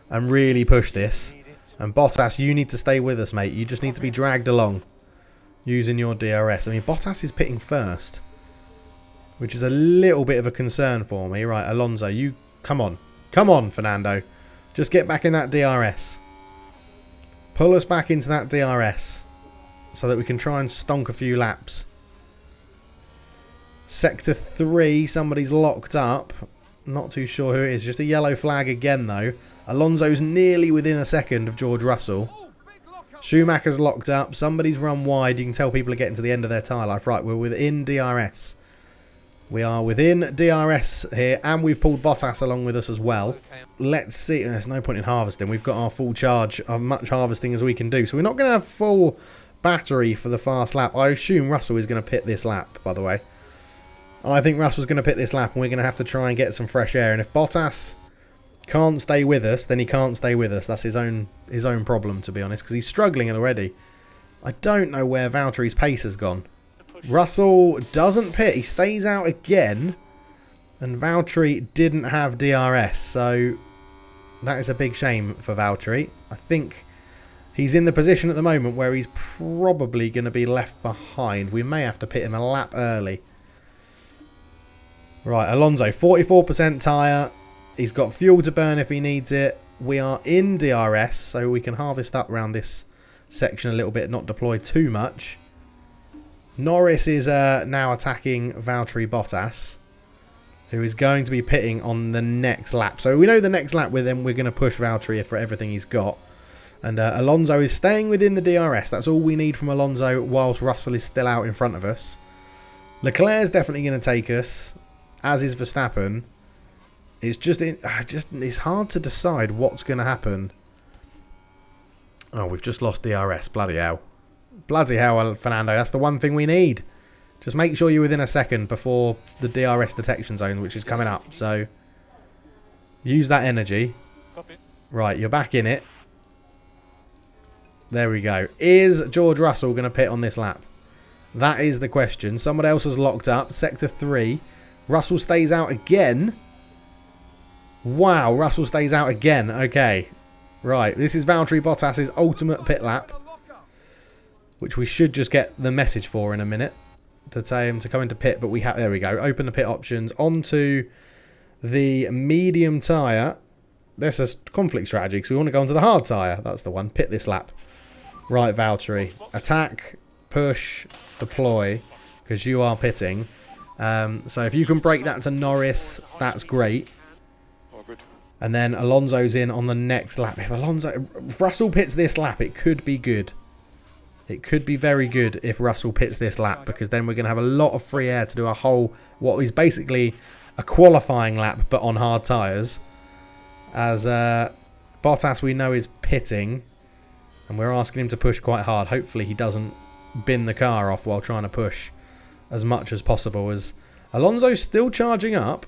and really push this. And Bottas, you need to stay with us, mate. You just need to be dragged along using your DRS. I mean, Bottas is pitting first, which is a little bit of a concern for me. Right, Alonso, you... Come on. Come on, Fernando. Just get back in that DRS. Pull us back into that DRS so that we can try and stonk a few laps. Sector 3, somebody's locked up. Not too sure who it is. Just a yellow flag again, though. Alonso's nearly within a second of George Russell. Schumacher's locked up. Somebody's run wide. You can tell people are getting to the end of their tyre life. Right, we're within DRS. We are within DRS here, and we've pulled Bottas along with us as well. Let's see. There's no point in harvesting. We've got our full charge, as much harvesting as we can do. So we're not going to have full battery for the fast lap. I assume Russell is going to pit this lap, by the way. I think Russell's going to pit this lap, and we're going to have to try and get some fresh air. And if Bottas can't stay with us, then he can't stay with us. That's his own problem, to be honest, because he's struggling already. I don't know where Valtteri's pace has gone. Russell doesn't pit. He stays out again. And Valtteri didn't have DRS. So that is a big shame for Valtteri. I think he's in the position at the moment where he's probably going to be left behind. We may have to pit him a lap early. Right, Alonso, 44% tyre. He's got fuel to burn if he needs it. We are in DRS, so we can harvest up around this section a little bit, not deploy too much. Norris is now attacking Valtteri Bottas, who is going to be pitting on the next lap. So we know the next lap with him, we're going to push Valtteri for everything he's got. And Alonso is staying within the DRS. That's all we need from Alonso whilst Russell is still out in front of us. Leclerc's definitely going to take us, as is Verstappen. It's it's hard to decide what's going to happen. Oh, we've just lost DRS. Bloody hell. Bloody hell, Fernando. That's the one thing we need. Just make sure you're within a second before the DRS detection zone, which is coming up. So, use that energy. Right, you're back in it. There we go. Is George Russell going to pit on this lap? That is the question. Someone else has locked up. Sector 3. Russell stays out again. Wow, Russell stays out again. Okay. Right, this is Valtteri Bottas' ultimate pit lap, which we should just get the message for in a minute to tell him to come into pit. But we have, there we go. Open the pit options. Onto the medium tyre. This is conflict strategy because we want to go onto the hard tyre. That's the one. Pit this lap. Right, Valtteri. Attack, push, deploy, because you are pitting. So if you can break that to Norris, that's great. And then Alonso's in on the next lap. If Russell pits this lap, it could be good. It could be very good if Russell pits this lap, because then we're going to have a lot of free air to do a whole, what is basically a qualifying lap, but on hard tyres. As Bottas, we know, is pitting, and we're asking him to push quite hard. Hopefully he doesn't bin the car off while trying to push as much as possible. As Alonso's still charging up,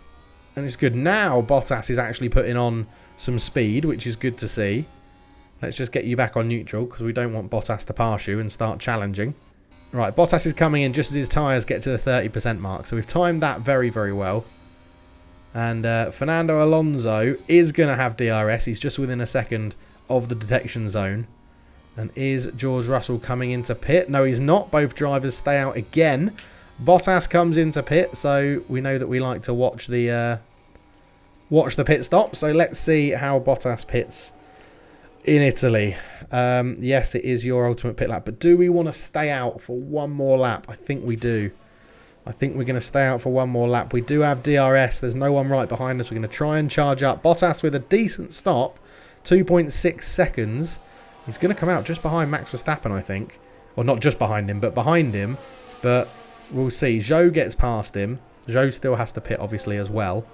and it's good. Now Bottas is actually putting on some speed, which is good to see. Let's just get you back on neutral, because we don't want Bottas to pass you and start challenging. Right, Bottas is coming in just as his tyres get to the 30% mark. So we've timed that very, very well. And Fernando Alonso is going to have DRS. He's just within a second of the detection zone. And is George Russell coming into pit? No, he's not. Both drivers stay out again. Bottas comes into pit, so we know that we like to watch the pit stop. So let's see how Bottas pits in Italy. Yes, it is your ultimate pit lap. But do we want to stay out for one more lap? I think we do. I think we're going to stay out for one more lap. We do have DRS. There's no one right behind us. We're going to try and charge up. Bottas with a decent stop. 2.6 seconds. He's going to come out just behind Max Verstappen, I think. Or not just behind him, but behind him. But we'll see. Zhou gets past him. Zhou still has to pit, obviously, as well.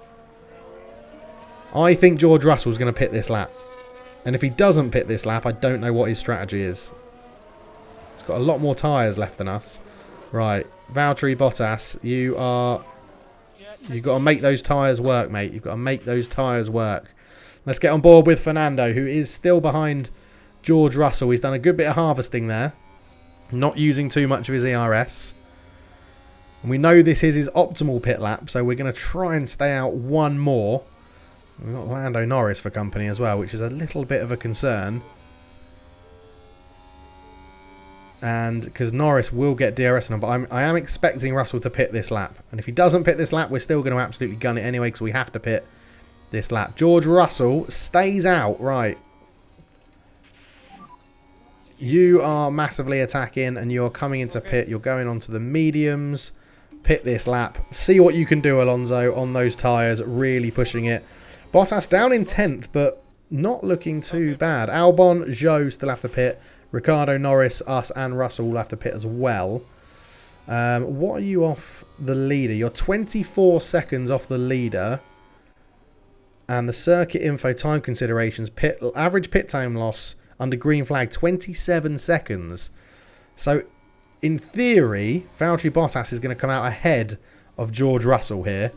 I think George Russell's going to pit this lap. And if he doesn't pit this lap, I don't know what his strategy is. He's got a lot more tyres left than us. Right. Valtteri Bottas, you've got to make those tyres work, mate. You've got to make those tyres work. Let's get on board with Fernando, who is still behind George Russell. He's done a good bit of harvesting there. Not using too much of his ERS. And we know this is his optimal pit lap, so we're going to try and stay out one more. We've got Lando Norris for company as well, which is a little bit of a concern. And because Norris will get DRS on, but I am expecting Russell to pit this lap. And if he doesn't pit this lap, we're still going to absolutely gun it anyway, because we have to pit this lap. George Russell stays out. Right. You are massively attacking, and you're coming into pit. You're going onto the mediums. Pit this lap. See what you can do, Alonso, on those tyres. Really pushing it. Bottas down in 10th, but not looking too bad. Albon, Zhou still have to pit. Ricardo, Norris, us, and Russell will have to pit as well. What are you off the leader? You're 24 seconds off the leader. And the circuit info time considerations, average pit time loss under green flag, 27 seconds. So, in theory, Valtteri Bottas is going to come out ahead of George Russell here.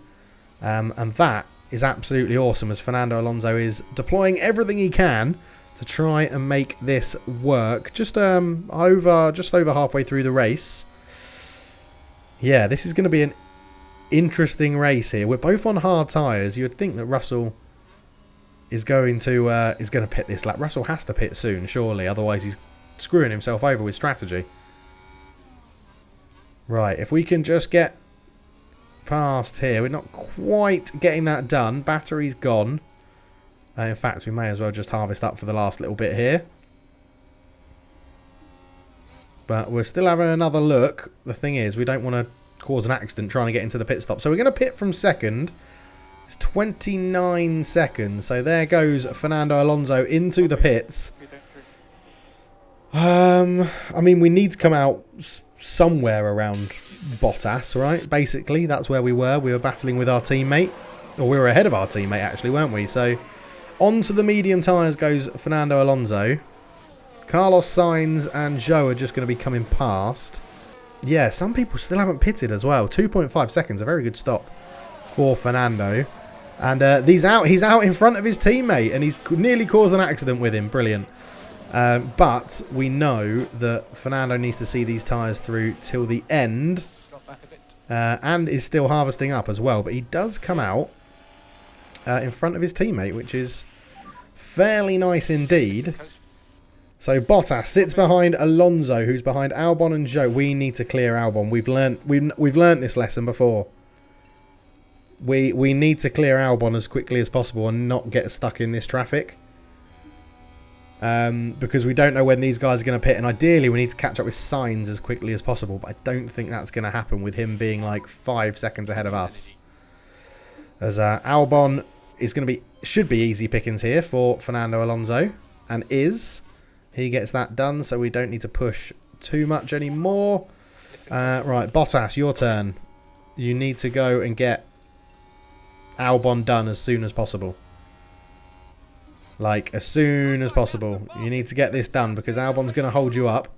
And that is absolutely awesome, as Fernando Alonso is deploying everything he can to try and make this work. Just over halfway through the race. Yeah, this is going to be an interesting race here. We're both on hard tyres. You would think that Russell is going to pit this lap. Russell has to pit soon, surely. Otherwise, he's screwing himself over with strategy. Right, if we can just get past here. We're not quite getting that done. Battery's gone. In fact, we may as well just harvest up for the last little bit here. But we're still having another look. The thing is, we don't want to cause an accident trying to get into the pit stop. So we're going to pit from second. It's 29 seconds. So there goes Fernando Alonso into the pits. I mean, we need to come out somewhere around Bottas, right? Basically, that's where we were. We were battling with our teammate. Or we were ahead of our teammate, actually, weren't we? So onto the medium tyres goes Fernando Alonso. Carlos Sainz and Zhou are just going to be coming past. Yeah, some people still haven't pitted as well. 2.5 seconds, a very good stop for Fernando. And he's out in front of his teammate, and he's nearly caused an accident with him. Brilliant. But we know that Fernando needs to see these tyres through till the end. And is still harvesting up as well. But he does come out in front of his teammate, which is fairly nice indeed. So Bottas sits behind Alonso, who's behind Albon and Zhou. We need to clear Albon. We've learnt this lesson before. We need to clear Albon as quickly as possible and not get stuck in this traffic. Because we don't know when these guys are going to pit, and ideally we need to catch up with Sainz as quickly as possible, but I don't think that's going to happen with him being like 5 seconds ahead of us. As Albon is going to should be easy pickings here for Fernando Alonso, and he gets that done, so we don't need to push too much anymore. Right, Bottas, your turn. You need to go and get Albon done as soon as possible. Like, as soon as possible. You need to get this done because Albon's going to hold you up.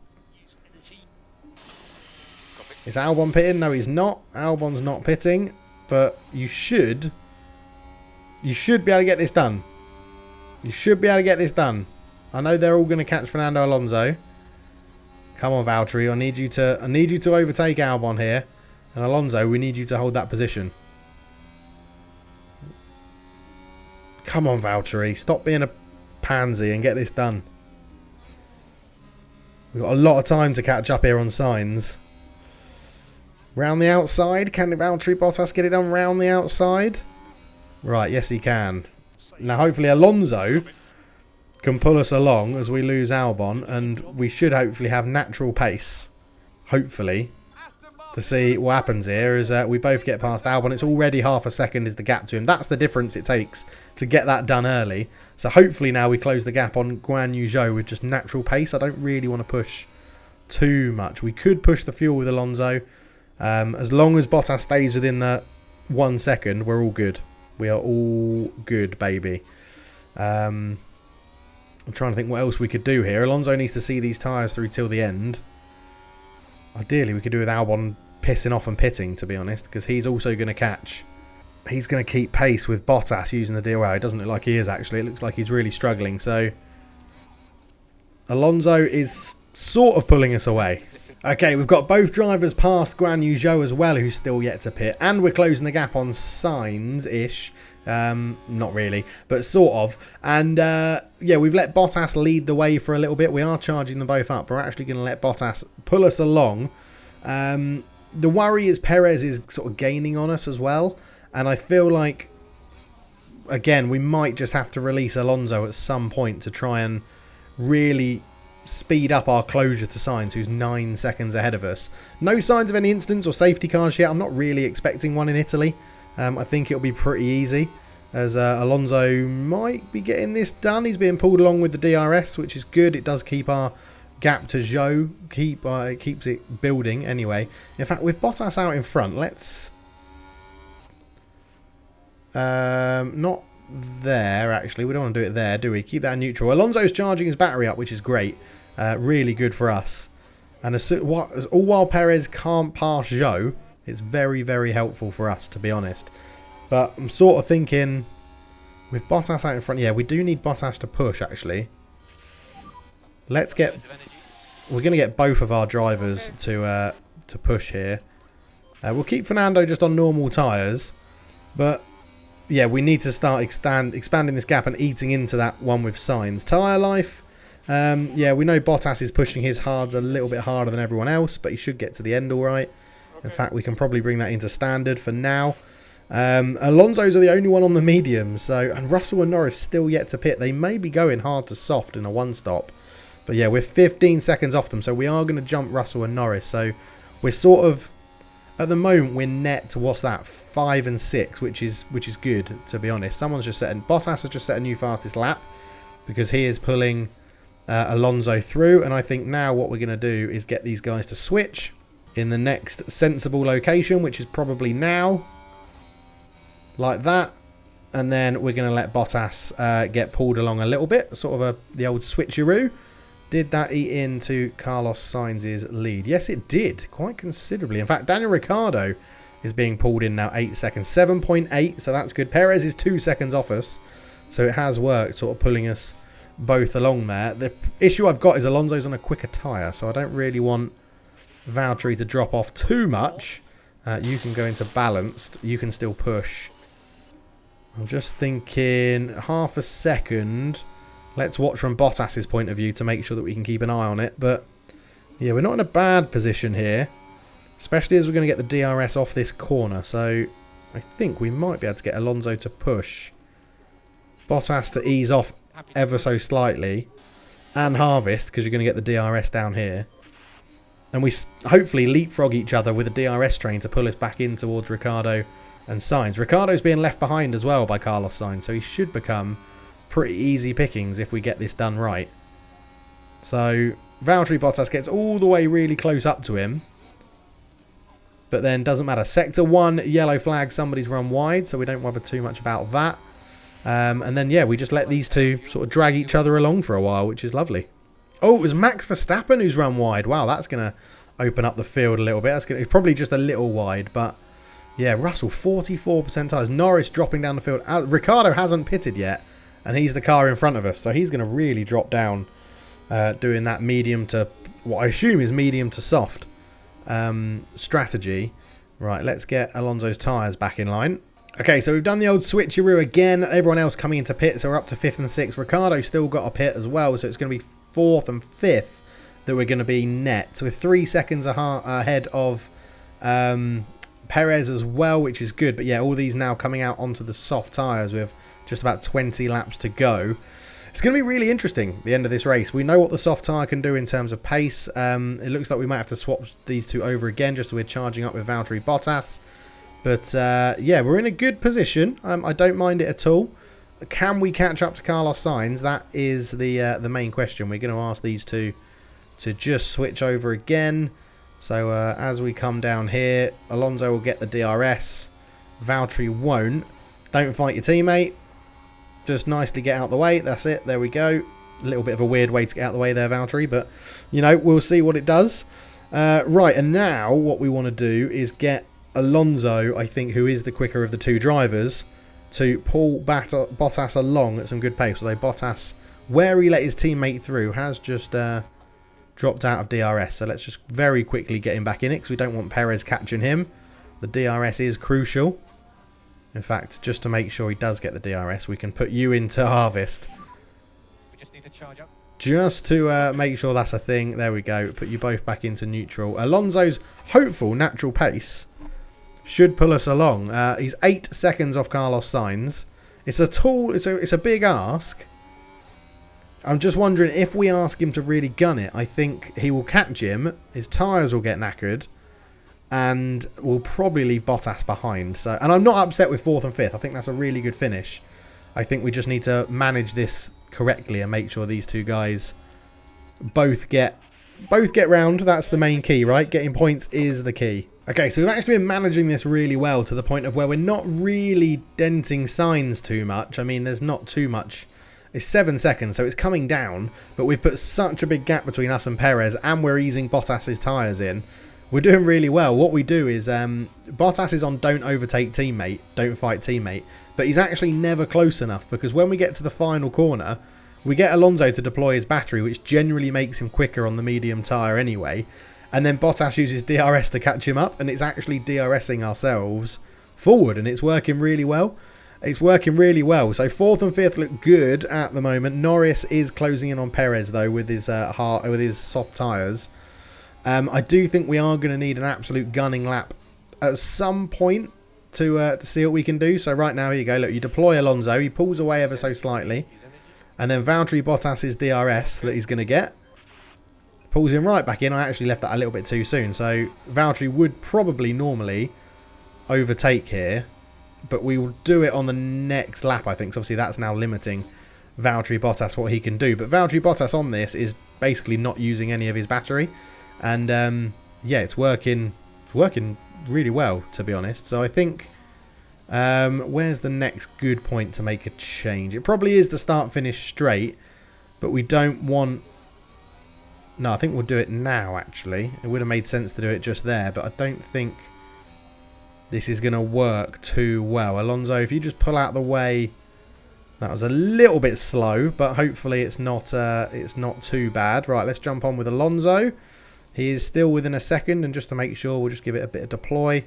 Is Albon pitting? No, he's not. Albon's not pitting. But you should be able to get this done. You should be able to get this done. I know they're all going to catch Fernando Alonso. Come on, Valtteri. I need you to overtake Albon here. And Alonso, we need you to hold that position. Come on, Valtteri. Stop being a pansy and get this done. We've got a lot of time to catch up here on Sainz. Round the outside. Can Valtteri Bottas get it done round the outside? Right, yes he can. Now hopefully Alonso can pull us along as we lose Albon, and we should hopefully have natural pace. Hopefully. To see what happens here is we both get past Albon. It's already half a second is the gap to him. That's the difference it takes to get that done early. So hopefully now we close the gap on Guan Yu Zhou with just natural pace. I don't really want to push too much. We could push the fuel with Alonso. As long as Bottas stays within the 1 second, we're all good. We are all good, baby. I'm trying to think what else we could do here. Alonso needs to see these tyres through till the end. Ideally, we could do with Albon pissing off and pitting, to be honest, because he's also going to catch. He's going to keep pace with Bottas using the DRL. It doesn't look like he is, actually. It looks like he's really struggling. So, Alonso is sort of pulling us away. Okay, we've got both drivers past Guan Yu Zhou as well, who's still yet to pit. And we're closing the gap on Sainz-ish. Not really, but sort of. And, yeah, we've let Bottas lead the way for a little bit. We are charging them both up. We're actually going to let Bottas pull us along. The worry is Perez is sort of gaining on us as well. And I feel like, again, we might just have to release Alonso at some point to try and really speed up our closure to Sainz, who's 9 seconds ahead of us. No signs of any incidents or safety cars yet. I'm not really expecting one in Italy. I think it'll be pretty easy, as Alonso might be getting this done. He's being pulled along with the DRS, which is good. It does keep our gap to Zhou. It keeps it building anyway. In fact, with Bottas out in front, let's... not there, actually. We don't want to do it there, do we? Keep that neutral. Alonso's charging his battery up, which is great. Really good for us. And all while Perez can't pass Zhou, it's very, very helpful for us, to be honest. But I'm sort of thinking, with Bottas out in front, yeah, we do need Bottas to push, actually. We're going to get both of our drivers to push here. We'll keep Fernando just on normal tyres. But, yeah, we need to start expanding this gap and eating into that one with Sainz. Tyre life. Yeah, we know Bottas is pushing his hards a little bit harder than everyone else, but he should get to the end all right. In fact, we can probably bring that into standard for now. Alonso's are the only one on the medium, and Russell and Norris still yet to pit. They may be going hard to soft in a one-stop. But yeah, we're 15 seconds off them, so we are going to jump Russell and Norris. So we're sort of, at the moment, we're net, what's that, 5 and 6, which is good, to be honest. Bottas has just set a new fastest lap because he is pulling Alonso through. And I think now what we're going to do is get these guys to switch in the next sensible location, which is probably now, like that. And then we're going to let Bottas get pulled along a little bit, sort of the old switcheroo. Did that eat into Carlos Sainz's lead? Yes, it did, quite considerably. In fact, Daniel Ricciardo is being pulled in now 8 seconds. 7.8, so that's good. Perez is 2 seconds off us, so it has worked, sort of pulling us both along there. The issue I've got is Alonso's on a quicker tyre, so I don't really want Valtteri to drop off too much. You can go into balanced. You can still push. I'm just thinking half a second. Let's watch from Bottas's point of view to make sure that we can keep an eye on it. But yeah, we're not in a bad position here, especially as we're going to get the DRS off this corner. So I think we might be able to get Alonso to push, Bottas to ease off ever so slightly, and harvest because you're going to get the DRS down here. And we hopefully leapfrog each other with a DRS train to pull us back in towards Ricciardo and Sainz. Ricciardo's being left behind as well by Carlos Sainz, so he should become pretty easy pickings if we get this done right. So Valtteri Bottas gets all the way really close up to him, but then doesn't matter. Sector 1, yellow flag, somebody's run wide, so we don't bother too much about that. And then, yeah, we just let these two sort of drag each other along for a while, which is lovely. Oh, it was Max Verstappen who's run wide. Wow, that's going to open up the field a little bit. It's probably just a little wide, but yeah, Russell, 44% tyres. Norris dropping down the field. Ricciardo hasn't pitted yet, and he's the car in front of us, so he's going to really drop down, doing that medium to, what I assume is medium to soft strategy. Right, let's get Alonso's tyres back in line. Okay, so we've done the old switcheroo again. Everyone else coming into pit, so we're up to 5th and 6th. Ricciardo's still got a pit as well, so it's going to be 4th and 5th that we're going to be net. So we're 3 seconds ahead of Perez as well, which is good. But yeah, all these now coming out onto the soft tyres with just about 20 laps to go. It's going to be really interesting, the end of this race. We know what the soft tyre can do in terms of pace. It looks like we might have to swap these two over again just so we're charging up with Valtteri Bottas. But yeah, we're in a good position. I don't mind it at all. Can we catch up to Carlos Sainz? That is the main question. We're going to ask these two to just switch over again. So as we come down here, Alonso will get the DRS. Valtteri won't. Don't fight your teammate. Just nicely get out the way. That's it. There we go. A little bit of a weird way to get out the way there, Valtteri. But, you know, we'll see what it does. Right, and now what we want to do is get Alonso, I think, who is the quicker of the two drivers, to pull Bottas along at some good pace. Although Bottas, where he let his teammate through, has just dropped out of DRS. So let's just very quickly get him back in it because we don't want Perez catching him. The DRS is crucial. In fact, just to make sure he does get the DRS, we can put you into harvest. We just need to charge up. Just to make sure that's a thing. There we go. Put you both back into neutral. Alonso's hopeful natural pace should pull us along. He's 8 seconds off Carlos Sainz. It's a big ask. I'm just wondering if we ask him to really gun it, I think he will catch him. His tyres will get knackered. And we'll probably leave Bottas behind. So, and I'm not upset with 4th and 5th. I think that's a really good finish. I think we just need to manage this correctly and make sure these two guys both get round. That's the main key, right? Getting points is the key. Okay, so we've actually been managing this really well to the point of where we're not really denting Sainz too much. I mean, there's not too much. It's 7 seconds, so it's coming down. But we've put such a big gap between us and Perez, and we're easing Bottas's tyres in. We're doing really well. What we do is Bottas is on don't overtake teammate, don't fight teammate. But he's actually never close enough because when we get to the final corner, we get Alonso to deploy his battery, which generally makes him quicker on the medium tyre anyway. And then Bottas uses DRS to catch him up, and it's actually DRSing ourselves forward, and it's working really well. It's working really well. So 4th and 5th look good at the moment. Norris is closing in on Perez, though, with his soft tyres. I do think we are going to need an absolute gunning lap at some point to see what we can do. So right now, here you go. Look, you deploy Alonso. He pulls away ever so slightly. And then Valtteri Bottas' DRS that he's going to get. pulls him right back in. I actually left that a little bit too soon. So Valtteri would probably normally overtake here, but we will do it on the next lap, I think. So obviously that's now limiting Valtteri Bottas, what he can do. But Valtteri Bottas on this is basically not using any of his battery. And yeah, it's working really well, to be honest. So I think, where's the next good point to make a change? It probably is the start-finish straight, but we don't want... No, I think we'll do it now, actually. It would have made sense to do it just there, but I don't think this is going to work too well. Alonso, if you just pull out the way... That was a little bit slow, but hopefully it's not too bad. Right, let's jump on with Alonso. He is still within a second, and just to make sure, we'll just give it a bit of deploy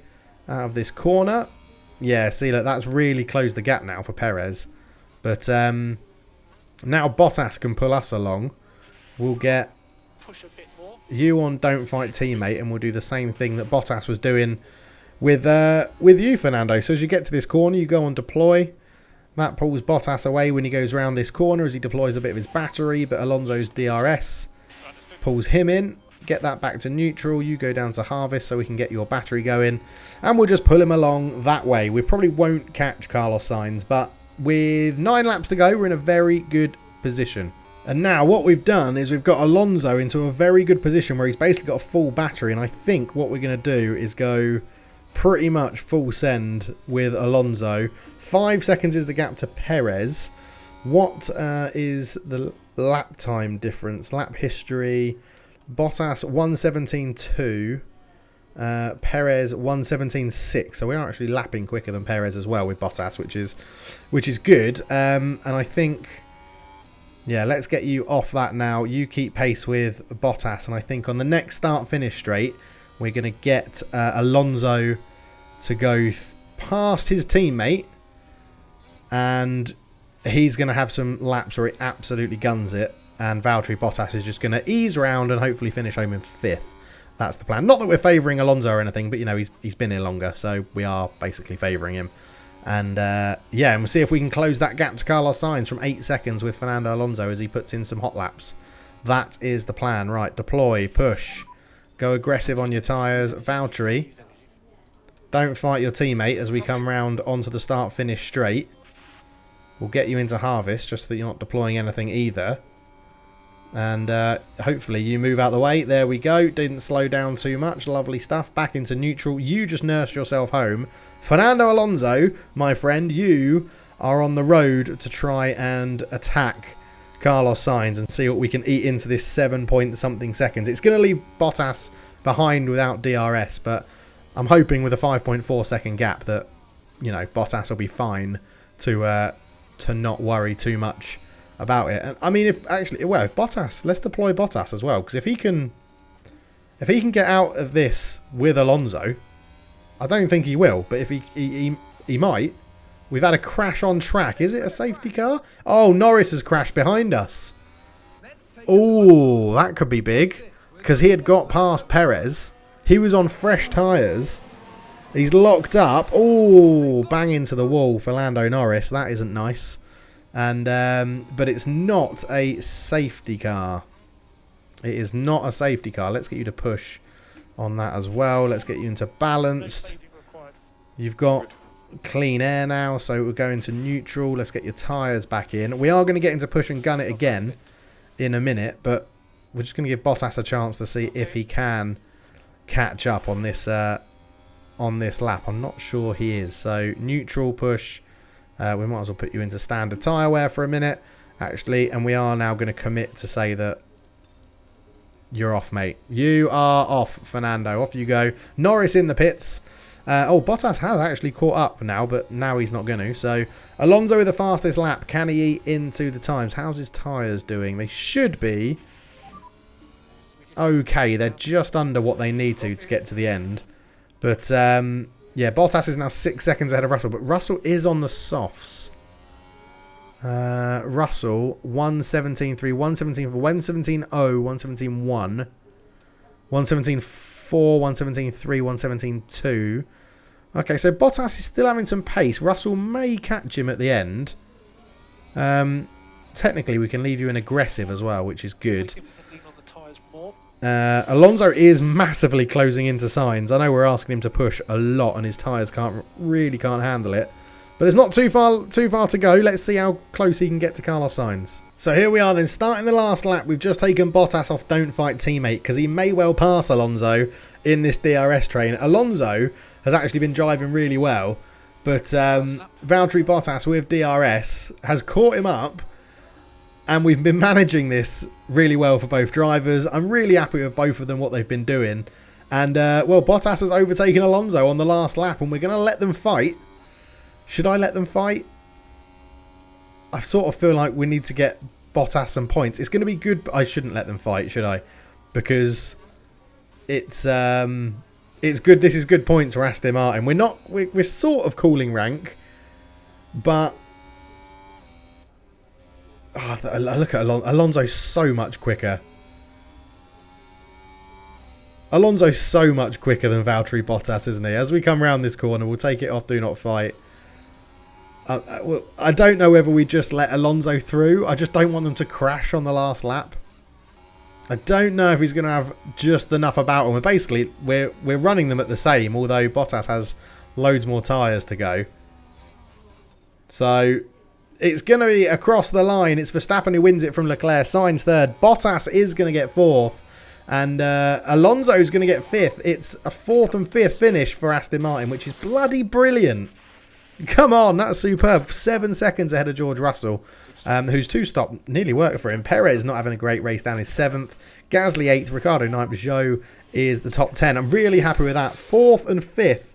out of this corner. Yeah, see, look, that's really closed the gap now for Perez. But now Bottas can pull us along. We'll get you on Don't Fight Teammate, and we'll do the same thing that Bottas was doing with you, Fernando. So as you get to this corner, you go on deploy. That pulls Bottas away when he goes around this corner as he deploys a bit of his battery, but Alonso's DRS pulls him in. Get that back to neutral. You go down to harvest so we can get your battery going, and we'll just pull him along that way. We probably won't catch Carlos Sainz, but with 9 laps to go, we're in a very good position. And now what we've done is we've got Alonso into a very good position where he's basically got a full battery, and I think what we're going to do is go pretty much full send with Alonso. 5 seconds is the gap to Perez. What is the lap time difference? Lap history... Bottas 1:17.2, Perez 1:17.6. So we are actually lapping quicker than Perez as well with Bottas, which is good. And I think, yeah, let's get you off that now. You keep pace with Bottas, and I think on the next start-finish straight, we're going to get Alonso to go past his teammate, and he's going to have some laps where he absolutely guns it. And Valtteri Bottas is just going to ease around and hopefully finish home in 5th. That's the plan. Not that we're favouring Alonso or anything, but, you know, he's been here longer, so we are basically favouring him. And, yeah, and we'll see if we can close that gap to Carlos Sainz from 8 seconds with Fernando Alonso as he puts in some hot laps. That is the plan. Right, deploy, push, go aggressive on your tyres. Valtteri, don't fight your teammate as we come round onto the start-finish straight. We'll get you into harvest just so that you're not deploying anything either. And hopefully you move out the way. There we go. Didn't slow down too much. Lovely stuff. Back into neutral. You just nursed yourself home. Fernando Alonso, my friend, you are on the road to try and attack Carlos Sainz and see what we can eat into this 7-point-something seconds. It's going to leave Bottas behind without DRS, but I'm hoping with a 5.4 second gap that, you know, Bottas will be fine to not worry too much about it. And I mean, if Bottas, let's deploy Bottas as well, because if he can get out of this with Alonso, I don't think he will, but if he might. We've had a crash on track. Is it a safety car? Oh, Norris has crashed behind us. Oh, that could be big, because he had got past Perez. He was on fresh tyres. He's locked up. Oh, bang into the wall for Lando Norris. That isn't nice. And but it's not a safety car. It is not a safety car. Let's get you to push on that as well. Let's get you into balanced. You've got clean air now, so we're going to neutral. Let's get your tyres back in. We are going to get into push and gun it again in a minute, but we're just going to give Bottas a chance to see if he can catch up on this lap. I'm not sure he is. So neutral, push. We might as well put you into standard tyre wear for a minute, actually. And we are now going to commit to say that you're off, mate. You are off, Fernando. Off you go. Norris in the pits. Oh, Bottas has actually caught up now, but now he's not going to. So Alonso with the fastest lap. Can he eat into the times? How's his tyres doing? They should be okay. They're just under what they need to get to the end. But yeah, Bottas is now 6 seconds ahead of Russell, but Russell is on the softs. Russell, 1:17.3, 1:17.4, 1:17.0, 1:17.1, 1:17.4, 1:17.3, 1:17.2. Okay, so Bottas is still having some pace. Russell may catch him at the end. Technically, we can leave you in aggressive as well, which is good. Alonso is massively closing into Sainz. I know we're asking him to push a lot and his tyres can't handle it. But it's not too far to go. Let's see how close he can get to Carlos Sainz. So here we are then, starting the last lap. We've just taken Bottas off Don't Fight Teammate because he may well pass Alonso in this DRS train. Alonso has actually been driving really well, but Valtteri Bottas with DRS has caught him up, and we've been managing this really well for both drivers. I'm really happy with both of them, what they've been doing. And, well, Bottas has overtaken Alonso on the last lap, and we're going to let them fight. Should I let them fight? I sort of feel like we need to get Bottas some points. It's going to be good, but I shouldn't let them fight, should I? Because it's good. This is good points for Aston Martin. We're sort of cooling rank, but look at Alonso's so much quicker. Alonso's so much quicker than Valtteri Bottas, isn't he? As we come around this corner, we'll take it off Do Not Fight. Well, I don't know whether we just let Alonso through. I just don't want them to crash on the last lap. I don't know if he's going to have just enough about him. And basically, we're running them at the same, although Bottas has loads more tyres to go. So it's going to be across the line. It's Verstappen who wins it from Leclerc. Sainz third. Bottas is going to get fourth. And Alonso is going to get fifth. It's a fourth and fifth finish for Aston Martin, which is bloody brilliant. Come on, that's superb. 7 seconds ahead of George Russell, whose two-stop nearly worked for him. Perez not having a great race down is 7th. Gasly 8th. Ricardo 9th. Zhou is the top 10. I'm really happy with that. 4th and 5th.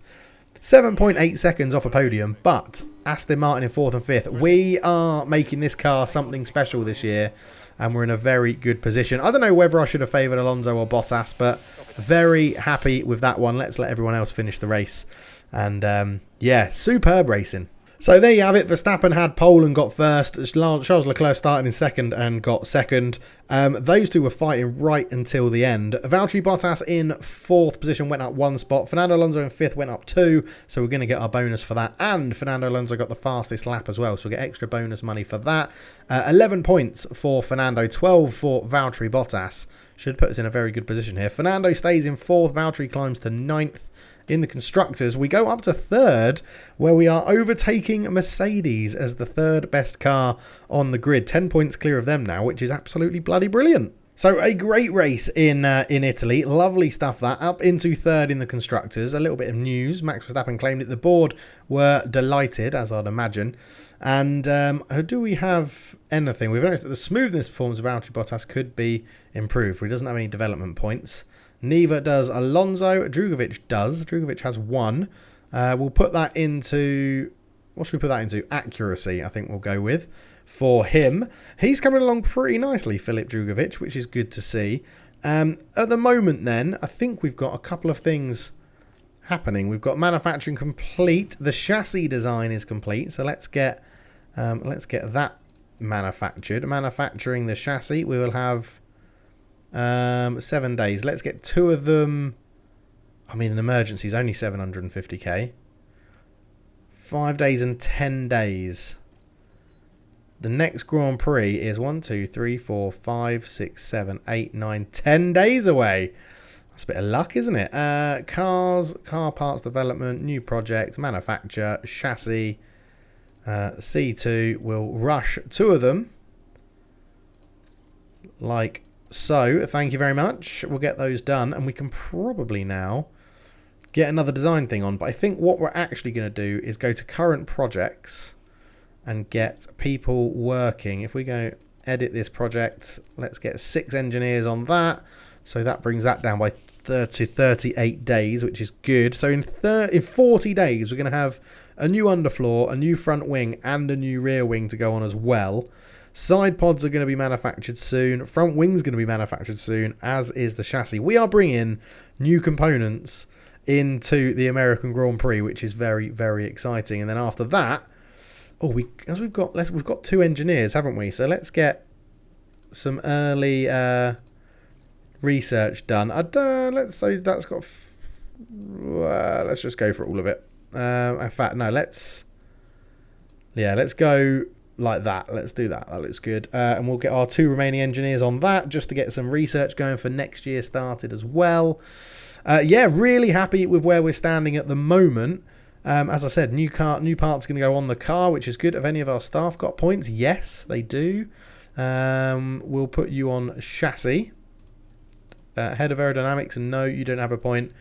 7.8 seconds off a podium, but Aston Martin in 4th and 5th. We are making this car something special this year, and we're in a very good position. I don't know whether I should have favoured Alonso or Bottas, but very happy with that one. Let's let everyone else finish the race. And yeah, superb racing. So there you have it. Verstappen had pole and got first. Charles Leclerc started in second and got second. Those two were fighting right until the end. Valtteri Bottas in 4th position went up 1 spot. Fernando Alonso in 5th went up 2. So we're going to get our bonus for that. And Fernando Alonso got the fastest lap as well. So we'll get extra bonus money for that. 11 points for Fernando. 12 for Valtteri Bottas. Should put us in a very good position here. Fernando stays in 4th. Valtteri climbs to 9th. In the constructors, we go up to 3rd, where we are overtaking Mercedes as the 3rd best car on the grid. 10 points clear of them now, which is absolutely bloody brilliant. So a great race in Italy. Lovely stuff that. Up into 3rd in the constructors. A little bit of news. Max Verstappen claimed it. The board were delighted, as I'd imagine. And do we have anything? We've noticed that the smoothness performance of Valtteri Bottas could be improved. He doesn't have any development points. Neither does Alonso. Drugovich does. Drugovich has 1. We'll put that into... What should we put that into? Accuracy, I think we'll go with. For him. He's coming along pretty nicely, Filip Drugovich, which is good to see. At the moment then, I think we've got a couple of things happening. We've got manufacturing complete. The chassis design is complete. So let's get that manufactured. Manufacturing the chassis. We will have... 7 days. Let's get 2 of them. I mean, an emergency is only 750k. 5 days and 10 days. The next Grand Prix is 1, 2, 3, 4, 5, 6, 7, 8, 9, 10 days away. That's a bit of luck, isn't it? Cars, car parts development, new project, manufacture, chassis. C2 will rush 2 of them. Like so, thank you very much. We'll get those done, and we can probably now get another design thing on. But I think what we're actually going to do is go to current projects and get people working. If we go edit this project, let's get 6 engineers on that. So that brings that down by 38 days, which is good. So in 40 days, we're going to have a new underfloor, a new front wing, and a new rear wing to go on as well. Side pods are going to be manufactured soon. Front wing's going to be manufactured soon, as is the chassis. We are bringing new components into the American Grand Prix, which is very, very exciting. And then after that, we've got 2 engineers, haven't we? So let's get some early research done. Let's just go for all of it. In fact, no. Let's go like that. Let's do that. That looks good. And we'll get our 2 remaining engineers on that just to get some research going for next year started as well. Yeah, really happy with where we're standing at the moment. As I said, new part's going to go on the car, which is good. Have any of our staff got points? Yes, they do. We'll put you on chassis. Head of aerodynamics, no, you don't have a point.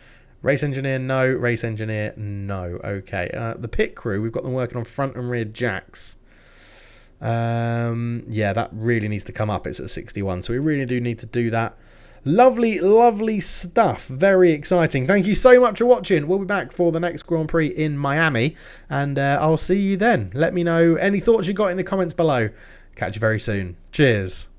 Race engineer, no. Race engineer, no. Okay. The pit crew, we've got them working on front and rear jacks. Yeah, that really needs to come up. It's at 61, so we really do need to do that. Lovely, lovely stuff. Very exciting. Thank you so much for watching. We'll be back for the next Grand Prix in Miami, and I'll see you then. Let me know any thoughts you got in the comments below. Catch you very soon. Cheers.